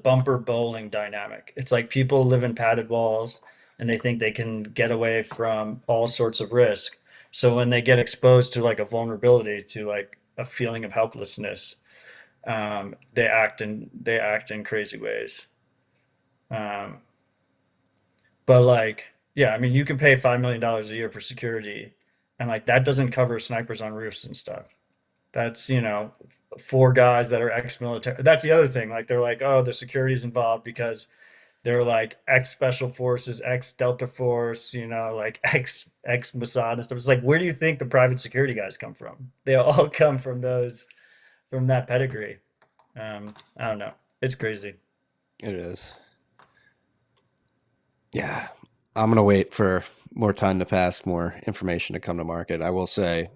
bumper bowling dynamic. It's like people live in padded walls and they think they can get away from all sorts of risk. So when they get exposed to like a vulnerability, to like a feeling of helplessness, they act in crazy ways. Um, but like, yeah, I mean, you can pay $5 million a year for security, and like that doesn't cover snipers on roofs and stuff. That's, four guys that are ex-military. That's the other thing. Like they're like, oh, the security's involved because they're like ex special forces, ex Delta Force, like ex Mossad and stuff. It's like, where do you think the private security guys come from? They all come from that pedigree. I don't know. It's crazy. It is. Yeah. I'm going to wait for more time to pass, more information to come to market. I will say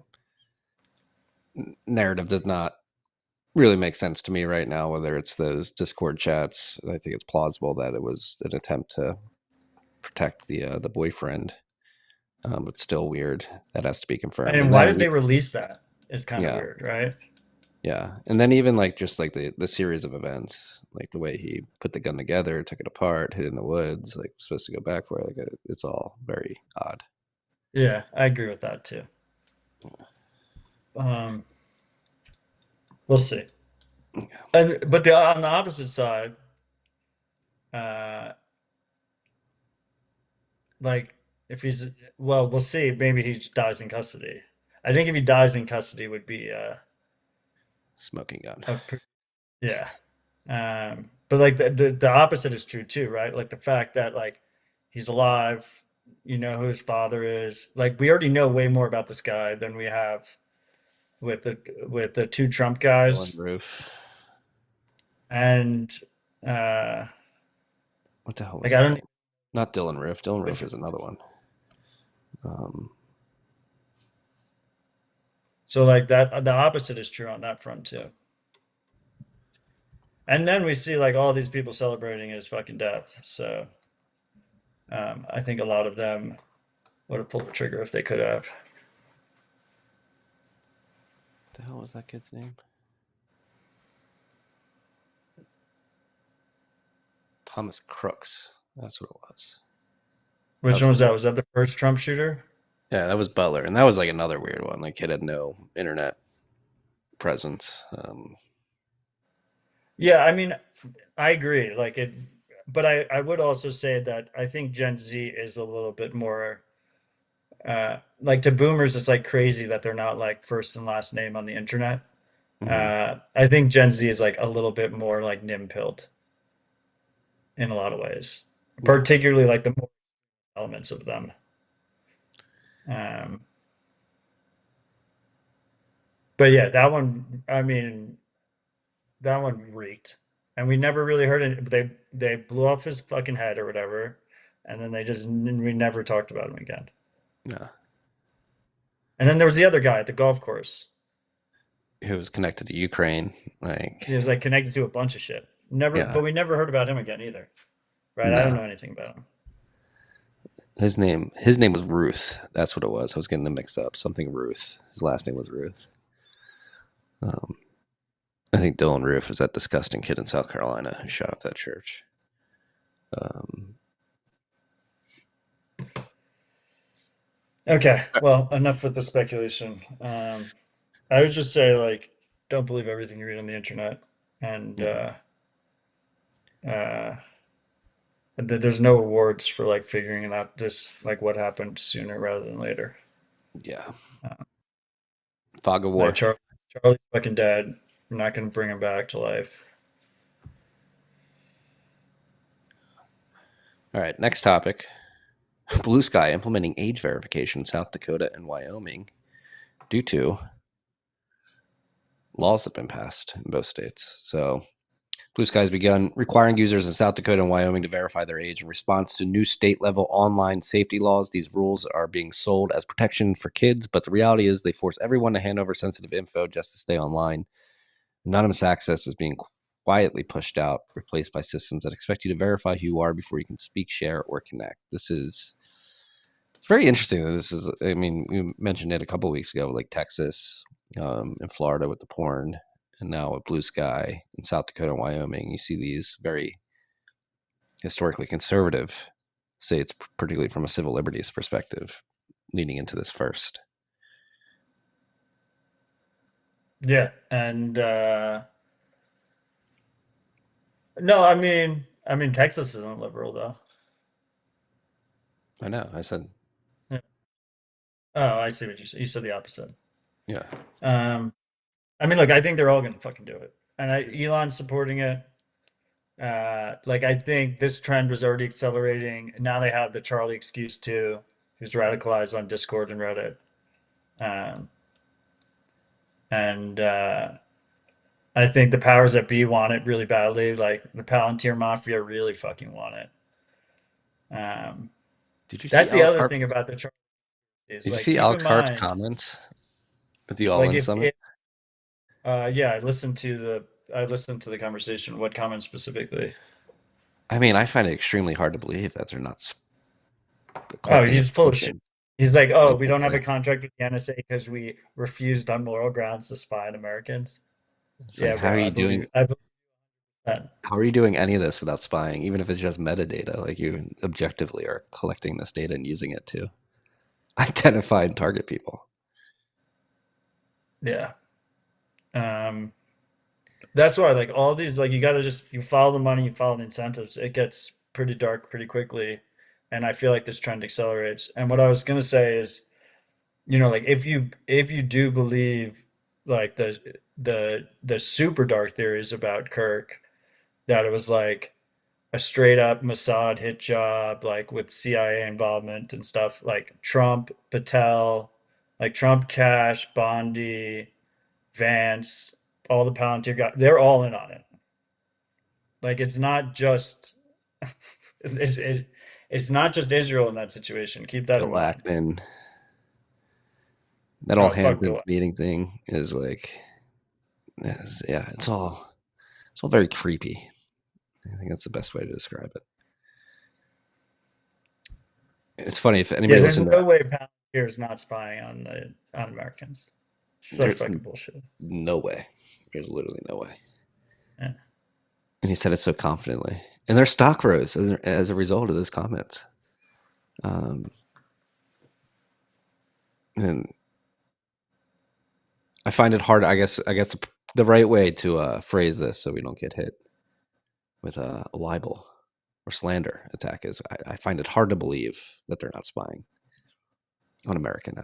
narrative does not really make sense to me right now, whether it's those Discord chats. I think it's plausible that it was an attempt to protect the boyfriend. But still weird. That has to be confirmed. And And why did then, they release that? It's kind of yeah, weird, right? yeah. And then even like just like the series of events, like the way he put the gun together, took it apart, hid it in the woods, like was supposed to go back for it. Like it's all very odd. Yeah, I agree with that too. Um, we'll see. But on the opposite side, uh, like if he's well, we'll see. Maybe he dies in custody. I think if he dies in custody would be Smoking gun. yeah. But like the opposite is true too, right? Like the fact that like he's alive, you know who his father is. Like we already know way more about this guy than we have with the two Trump Dylan guys. Roof. And uh What the hell was like I his don't know name? Not Dylan Roof. Dylan which Roof is another one. Um, so like that the opposite is true on that front too. And then we see like all these people celebrating his fucking death. So I think a lot of them would have pulled the trigger if they could have. what the hell was that kid's name? Thomas Crooks. That's what it was. Which That one was was that? Was that the first Trump shooter? Yeah, that was Butler, and that was like another weird one. Like kid had no internet presence. Yeah, I mean, I agree. Like it, but I would also say that I think Gen Z is a little bit more like to boomers, it's like crazy that they're not like first and last name on the internet. Mhm. I think Gen Z is like a little bit more like nim pilled in a lot of ways, Yeah, particularly like the more elements of them. Um, but yeah, that one, I mean, that one reeked, and we never really heard it. They blew off his fucking head or whatever, and then we never talked about him again. yeah. And then there was the other guy at the golf course. Who was connected to Ukraine? He was like connected to a bunch of shit. Never, Yeah, but we never heard about him again either. Right? I don't no. know anything about him. His name was Ruth. That's what it was. I was getting them mixed up. Something Ruth. His last name was Ruth. Um, I think Dylan Roof was that disgusting kid in South Carolina who shot up that church. Um, Okay, well, enough with the speculation. I would just say like, don't believe everything you read on the internet, and yeah, uh, there's no rewards for like figuring out this like what happened sooner rather than later. yeah. Uh, Fog of like War. Charlie's fucking dead. We're not going to bring him back to life. All right, next topic. Bluesky implementing age verification in South Dakota and Wyoming. due to laws that have been passed in both states. So Bluesky has begun requiring users in South Dakota and Wyoming to verify their age in response to new state-level online safety laws. These rules are being sold as protection for kids, but the reality is they force everyone to hand over sensitive info just to stay online. Anonymous access is being quietly pushed out, replaced by systems that expect you to verify who you are before you can speak, share, or connect. It's very interesting that this is, I mean, you mentioned it a couple of weeks ago, like Texas, in Florida with the porn, and now with Bluesky in South Dakota and Wyoming. You see these very historically conservative states, particularly from a civil liberties perspective, leaning into this first. Yeah, and no, I mean Texas isn't liberal though. I know. I said, Yeah. Oh, I see what you said. You said the opposite. yeah. I mean, look, I think they're all gonna fucking do it, and Elon's supporting it. Like I think this trend was already accelerating. Now they have the Charlie excuse too, who's radicalized on Discord and Reddit. Um, and I think the powers that be want it really badly. Like the Palantir Mafia really fucking want it. Did you see That's the Alex other Harp? thing about the Charlie is Did you like see keep in Alex Harp's mind, comments at the All like In if Summit? it, yeah, I listened to the conversation. What comment specifically? I mean, I find it extremely hard to believe that they're not Oh, collecting he's full of shit. information. He's like, oh, Like, we don't have a contract with the NSA because we refused on moral grounds to spy on Americans. it's like, Yeah, how are bro, you doing? I believe that. How are you doing any of this without spying, even if it's just metadata? Like you objectively are collecting this data and using it to identify and target people. Yeah. Um, that's why like all these like you gotta just you follow the money, you follow the incentives. It gets pretty dark pretty quickly. And I feel like this trend accelerates. And what I was gonna say is, like if you do believe like the super dark theories about Kirk, that it was like a straight up Mossad hit job, like with CIA involvement and stuff, like Trump, Patel, like Trump, Cash, Bondi, Vance, all the Palantir guys, they're all in on it. Like it's not just it's not just Israel in that situation. Keep that in Bill mind. Ackman, that all Oh, hands fuck in Bill. meeting thing is like, yeah, it's all very creepy. I think that's the best way to describe it. It's funny if Yeah, anybody there's listened to no way Palantir is not spying on Americans. Such there's fucking bullshit. no way. There's literally no way. Yeah. And he said it so confidently. And their stock rose as a result of those comments. And I find it hard. I guess the right way to phrase this so we don't get hit with a libel or slander attack is I find it hard to believe that they're not spying on American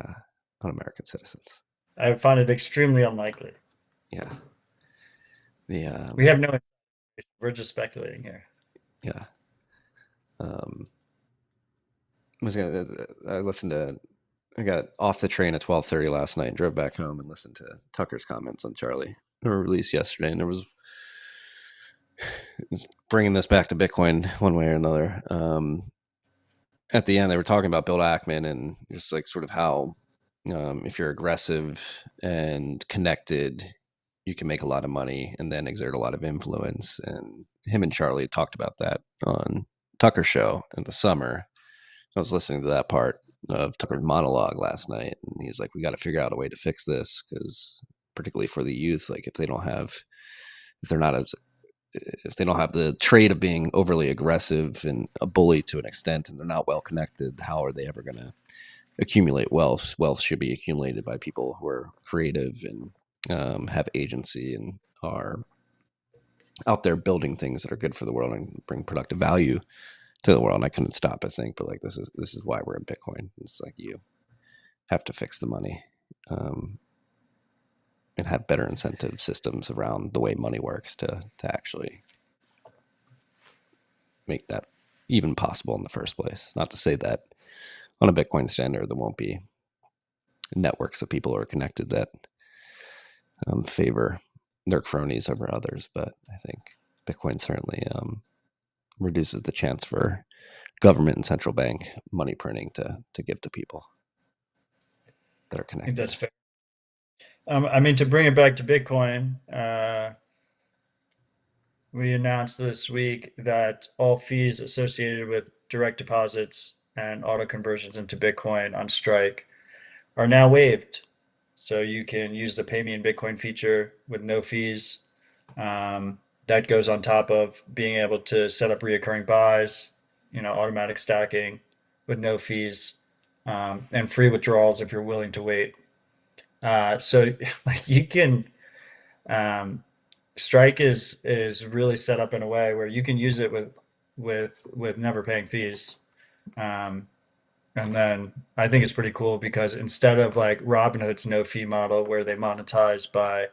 citizens. I find it extremely unlikely. Yeah. We have no information. We're just speculating here. Yeah. I listened to. I got off the train at 12:30 last night and drove back home and listened to Tucker's comments on Charlie. They were released yesterday, and there was bringing this back to Bitcoin one way or another. At the end, they were talking about Bill Ackman and just like sort of how if you're aggressive and connected, you can make a lot of money and then exert a lot of influence. And him and Charlie talked about that on Tucker's show in the summer. I was listening to that part of Tucker's monologue last night, and he's like, "We got to figure out a way to fix this because, particularly for the youth, like if they don't have the trait of being overly aggressive and a bully to an extent, and they're not well connected, how are they ever going to accumulate wealth? Wealth should be accumulated by people who are creative and have agency and are out there building things that are good for the world and bring productive value to the world." And I couldn't stop but think, but like this is why we're in Bitcoin. It's like you have to fix the money and have better incentive systems around the way money works to actually make that even possible in the first place. Not to say that on a Bitcoin standard there won't be networks of people who are connected that favor their cronies over others. But I think Bitcoin certainly reduces the chance for government and central bank money printing to give to people that are I think connected. that's fair. I mean, to bring it back to Bitcoin, we announced this week that all fees associated with direct deposits and auto conversions into Bitcoin on Strike are now waived. So you can use the Pay Me in Bitcoin feature with no fees. That goes on top of being able to set up reoccurring buys, automatic stacking with no fees, and free withdrawals if you're willing to wait. So like you can, um, Strike is really set up in a way where you can use it with never paying fees. Um, and then I think it's pretty cool because instead of like Robinhood's no fee model where they monetize by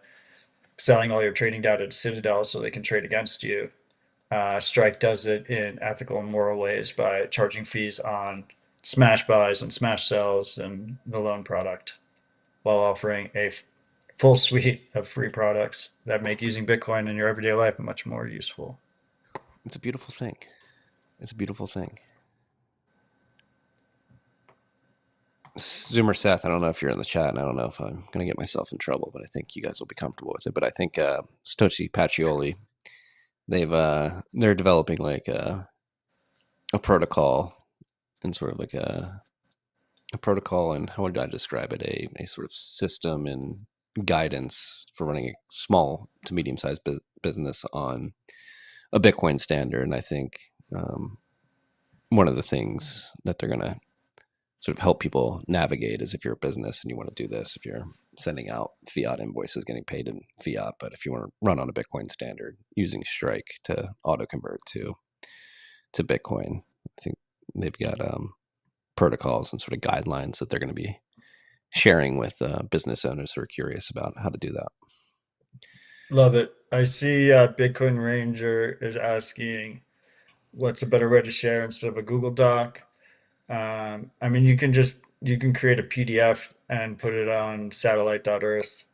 selling all your trading data to Citadel so they can trade against you, Strike does it in ethical and moral ways by charging fees on smash buys and smash sells and the loan product while offering a full suite of free products that make using Bitcoin in your everyday life much more useful. It's a beautiful thing. It's a beautiful thing. Zoomer Seth, I don't know if you're in the chat, and I don't know if I'm going to get myself in trouble, but I think you guys will be comfortable with it. But I think Stochi Pacioli, they're developing like a protocol and sort of like a protocol, and how would I describe it? A sort of system and guidance for running a small to medium sized business on a Bitcoin standard. And I think one of the things that they're going to sort of help people navigate is if you're a business and you want to do this, if you're sending out fiat invoices, getting paid in fiat, but if you want to run on a Bitcoin standard, using Strike to auto convert to Bitcoin, I think they've got protocols and sort of guidelines that they're going to be sharing with business owners who are curious about how to do that. Love it. I see Bitcoin Ranger is asking what's a better way to share instead of a Google Doc. I mean, you can create a PDF and put it on satellite.earth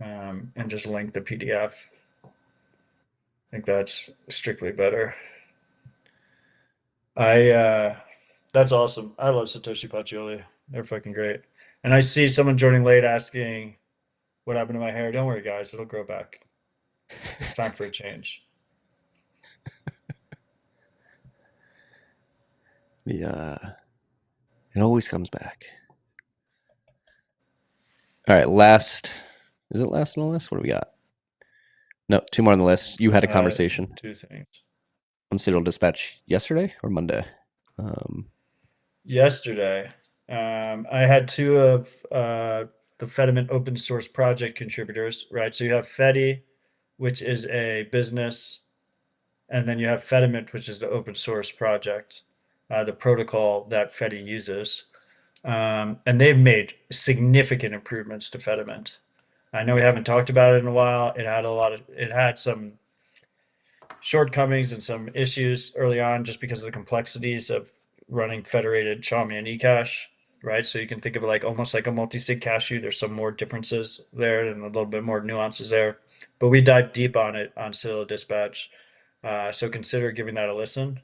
and just link the PDF. I think that's strictly better. That's awesome. I love Satoshi Pacioli. They're fucking great. And I see someone joining late asking what happened to my hair. Don't worry, guys, it'll grow back. It's time for a change. It always comes back. All right, last. Is it last on the list? What do we got? No, two more on the list. You had a conversation Two things. on Citadel Dispatch yesterday or Monday? Yesterday, I had two of the Fedimint open source project contributors, right? So you have Fedi, which is a business, and then you have Fedimint, which is the open source project, the protocol that Fedi uses. And they've made significant improvements to Fedimint. I know we haven't talked about it in a while. It had some shortcomings and some issues early on just because of the complexities of running federated Chaumian E-Cash, right? So you can think of it like almost like a multi-sig cashew. There's some more differences there and a little bit more nuances there. But we dive deep on it on Citadel Dispatch. So consider giving that a listen.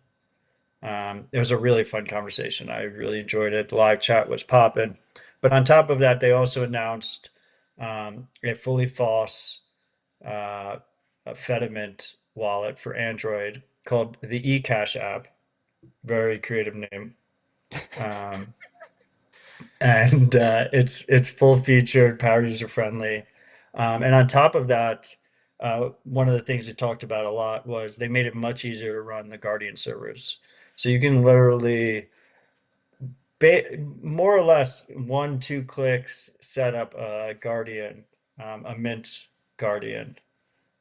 It was a really fun conversation. I really enjoyed it. The live chat was popping. But on top of that, they also announced a fully false Fedimint wallet for Android called the E-Cash app. Very creative name. Um, and it's full featured, power user friendly. And on top of that, one of the things we talked about a lot was they made it much easier to run the Guardian servers. So you can literally, more or less, 1, 2 clicks, set up a Guardian, a Mint Guardian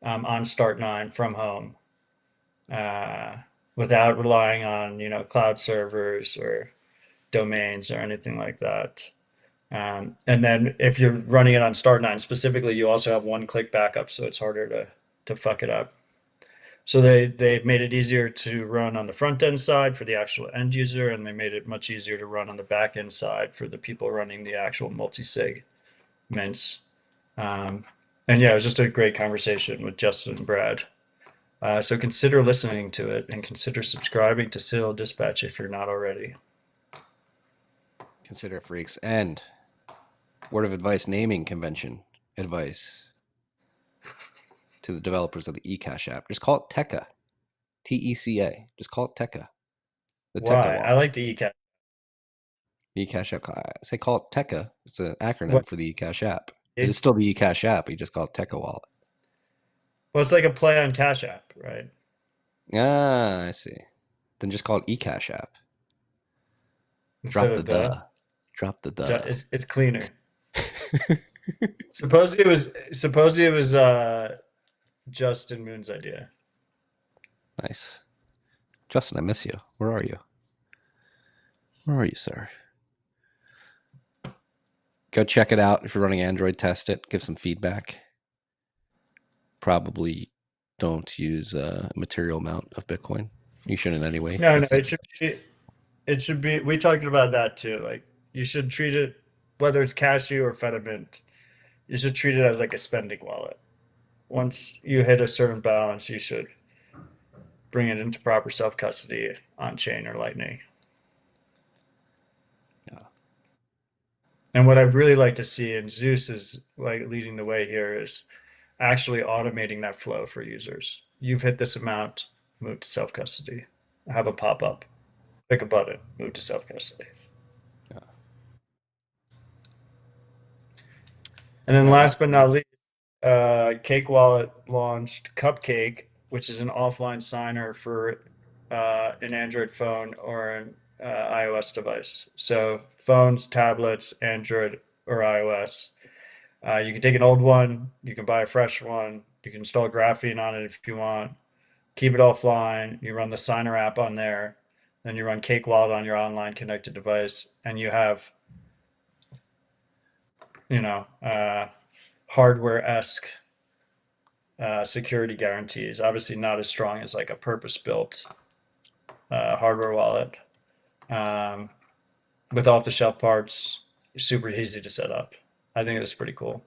on Start9 from home uh, without relying on cloud servers or domains or anything like that. And then if you're running it on Start9 specifically, you also have 1-click backup, so it's harder to fuck it up. So they made it easier to run on the front end side for the actual end user, and they made it much easier to run on the back end side for the people running the actual multi-sig mints. Um, and yeah, it was just a great conversation with Justin and Brad. So consider listening to it and consider subscribing to Citadel Dispatch if you're not already. Consider it, freaks. And word of advice, naming convention advice to the developers of the eCash app. Just call it Tekka. Teca. Just call it Tekka. The Tekka Why? I wallet. like the eCash. eCash app. I say call it Tekka. It's an What? acronym for the eCash app. It is still the eCash app. You just call it Tekka wallet. Well, it's like a play on Cash App, right? Ah, I see. Then just call it eCash app. Instead Drop the of the. the. Drop the the. It's cleaner. Supposedly it was Justin Moon's idea. Nice. Justin, I miss you. Where are you? Where are you, sir? Go check it out. If you're running Android, test it. Give some feedback. Probably don't use a material amount of Bitcoin. You shouldn't anyway. No, it should be we talked about that too. Like you should treat it whether it's Cashew or Fedimint, you should treat it as like a spending wallet. Once you hit a certain balance, you should bring it into proper self-custody on chain or Lightning. Yeah. And what I'd really like to see, and Zeus is like leading the way here, is actually automating that flow for users. You've hit this amount, move to self-custody. Have a pop-up, click a button, move to self-custody. Yeah. And then last but not least, Cake Wallet launched Cupcake, which is an offline signer for an Android phone or an iOS device. So phones, tablets, Android or iOS. You can take an old one, you can buy a fresh one, you can install graphene on it if you want, keep it offline, you run the signer app on there, then you run Cake Wallet on your online connected device, and you have, you know, hardware-esque security guarantees. Obviously, not as strong as like a purpose-built hardware wallet. With off-the-shelf parts, super easy to set up. I think it's pretty cool.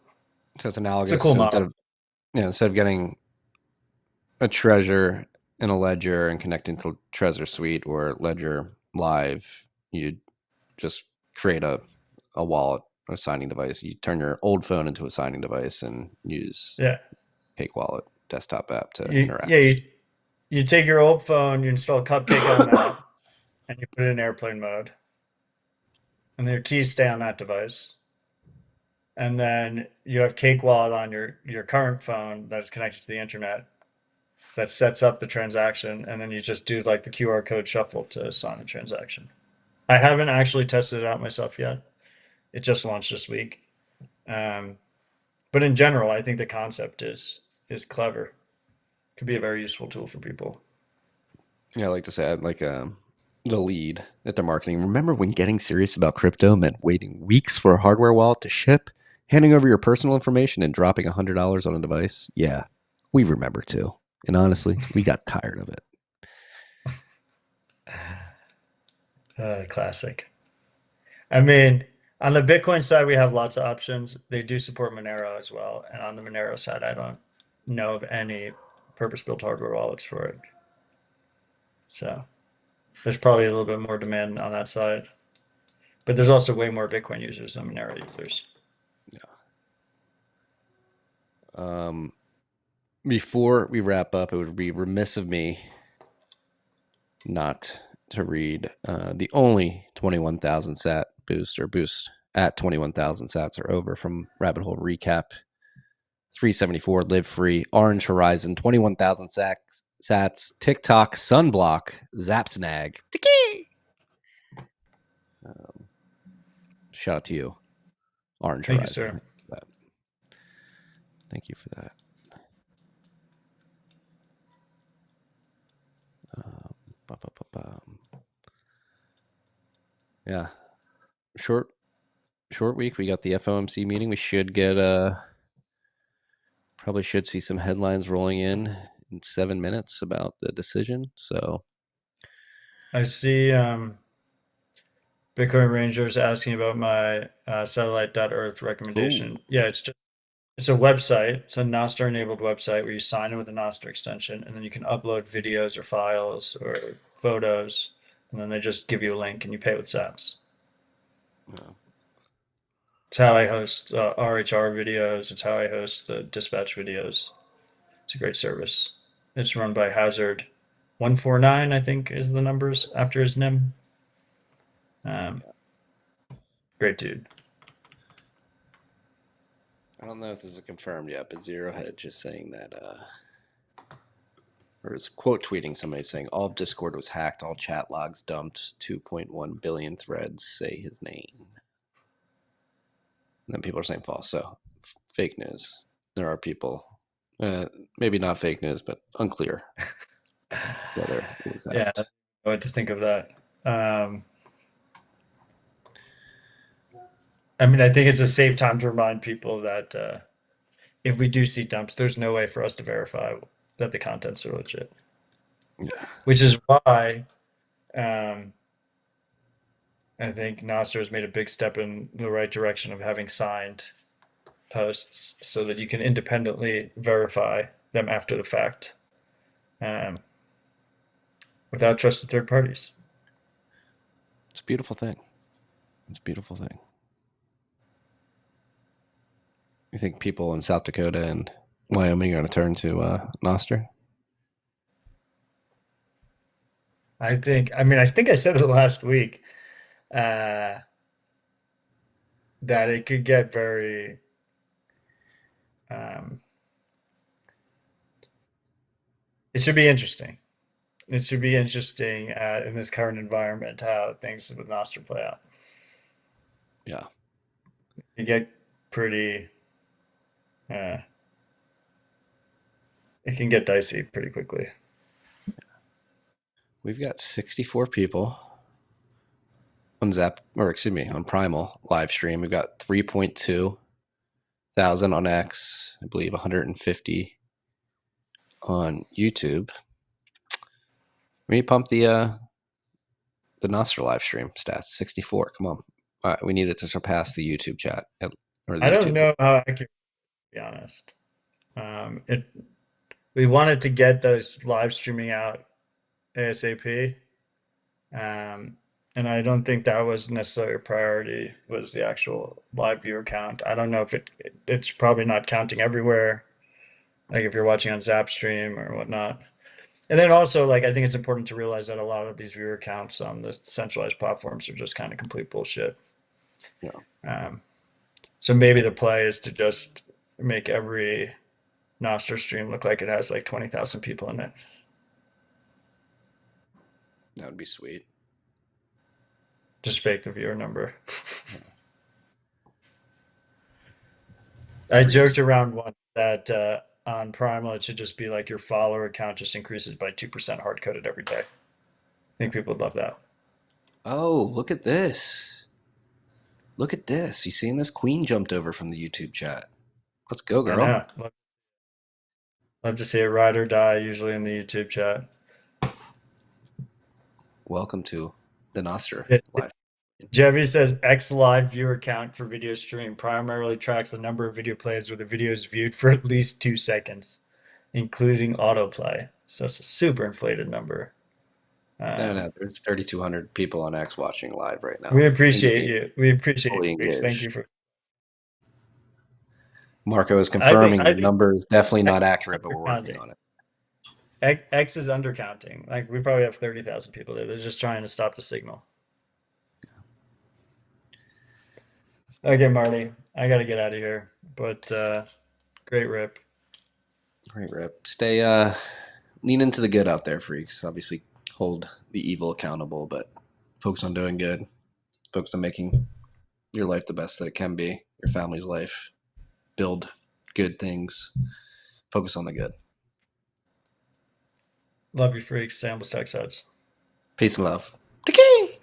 So it's It's a analogous. cool So model. instead of getting a Treasure and a Ledger and connecting to Trezor Suite or Ledger Live, you just create a wallet, a signing device. You turn your old phone into a signing device and use Yeah. Cake Wallet desktop app to You, interact. yeah, you take your old phone, you install Cupcake on that, and you put it in airplane mode. And your keys stay on that device. And then you have Cake Wallet on your current phone that's connected to the internet that sets up the transaction, and then you just do like the QR code shuffle to sign the transaction. I haven't actually tested it out myself yet. It just launched this week. Um, but in general, I think the concept is clever. Could be a very useful tool for people. Yeah, I like to say I'd like the lead at their marketing. Remember when getting serious about crypto meant waiting weeks for a hardware wallet to ship, handing over your personal information and dropping $100 on a device? Yeah, we remember too. And honestly, we got tired of it. Classic. I mean, on the Bitcoin side, we have lots of options. They do support Monero as well. And on the Monero side, I don't know of any purpose-built hardware wallets for it. So there's probably a little bit more demand on that side. But there's also way more Bitcoin users than Monero users. Before we wrap up, it would be remiss of me not to read the only 21,000 sat boost or boost at 21,000 sats or over from Rabbit Hole Recap. 374 live free, Orange Horizon, 21,000 sats, TikTok, Sunblock, Zapsnag. Shout out to you, Orange Thank you, Horizon. sir. Thank you for that. Yeah, short week. We got the FOMC meeting. We should get probably should see some headlines rolling in in 7 minutes about the decision. So I see Bitcoin Rangers asking about my satellite.earth recommendation. ooh, Yeah, it's a website. It's a Nostr enabled website where you sign in with a Nostr extension and then you can upload videos or files or photos, and then they just give you a link and you pay with sats. yeah. It's how I host RHR videos. It's how I host the dispatch videos. It's a great service. It's run by Hazard 149, I think is the numbers after his NIM. Um, Great dude. I don't know if this is confirmed yet, but Zero Head just saying that, or is quote tweeting somebody saying all of Discord was hacked, all chat logs dumped, 2.1 billion threads say his name. And then people are saying false. So fake news. There are people, maybe not fake news, but unclear whether it was Yeah, I hacked. don't know what to think of that. Um, I mean, I think it's a safe time to remind people that if we do see dumps, there's no way for us to verify that the contents are legit. Yeah. Which is why um, I think Nostr has made a big step in the right direction of having signed posts so that you can independently verify them after the fact um, without trusted third parties. It's a beautiful thing. It's a beautiful thing. You think people in South Dakota and Wyoming are going to turn to Nostr? I think I said it last week uh, that it could get very um, it should be interesting. It should be interesting in this current environment how things with Nostr play out. Yeah. You get pretty, uh, it can get dicey pretty quickly. We've got 64 people on on Primal live stream. We've got 3.2 thousand on X, I believe 150 on YouTube. We pump the Nostr live stream stats. 64. Come on. All right, we need it to surpass the YouTube chat or the I don't YouTube. know how accurate, to be honest. It We wanted to get those live streaming out ASAP, and I don't think that was necessarily a priority. Was the actual live viewer count? I don't know if it's probably not counting everywhere. Like if you're watching on Zapstream or whatnot. And then also, like, I think it's important to realize that a lot of these viewer counts on the centralized platforms are just kind of complete bullshit. Yeah. So maybe the play is to just make every Nostr stream look like it has like 20,000 people in it. That would be sweet. Just fake the viewer number. I joked around once that on Primal it should just be like your follower count just increases by 2% hard coded every day. I think people would love that. Oh, look at this. Look at this. You seen this? Queen jumped over from the YouTube chat. Let's go, I girl. know. Love to see it ride or die, usually in the YouTube chat. Welcome to the Nostr live. Jeffy says X live viewer count for video stream primarily tracks the number of video plays where the video is viewed for at least 2 seconds, including autoplay. So it's a super inflated number. No, there's 3,200 people on X watching live right now. We appreciate you. We appreciate Fully you. Thank engaged. you for. Marco is confirming I the think number is definitely not accurate, but we're working on it. X is undercounting. Like we probably have 30,000 people there. They're just trying to stop the signal. Okay, Marty, I got to get out of here. But great rip. Great rip. Stay lean into the good out there, freaks. Obviously hold the evil accountable, but focus on doing good. Focus on making your life the best that it can be, your family's life. Build good things. Focus on the good. Love you, freaks. Sample Stack Sides. Peace and love. Decay!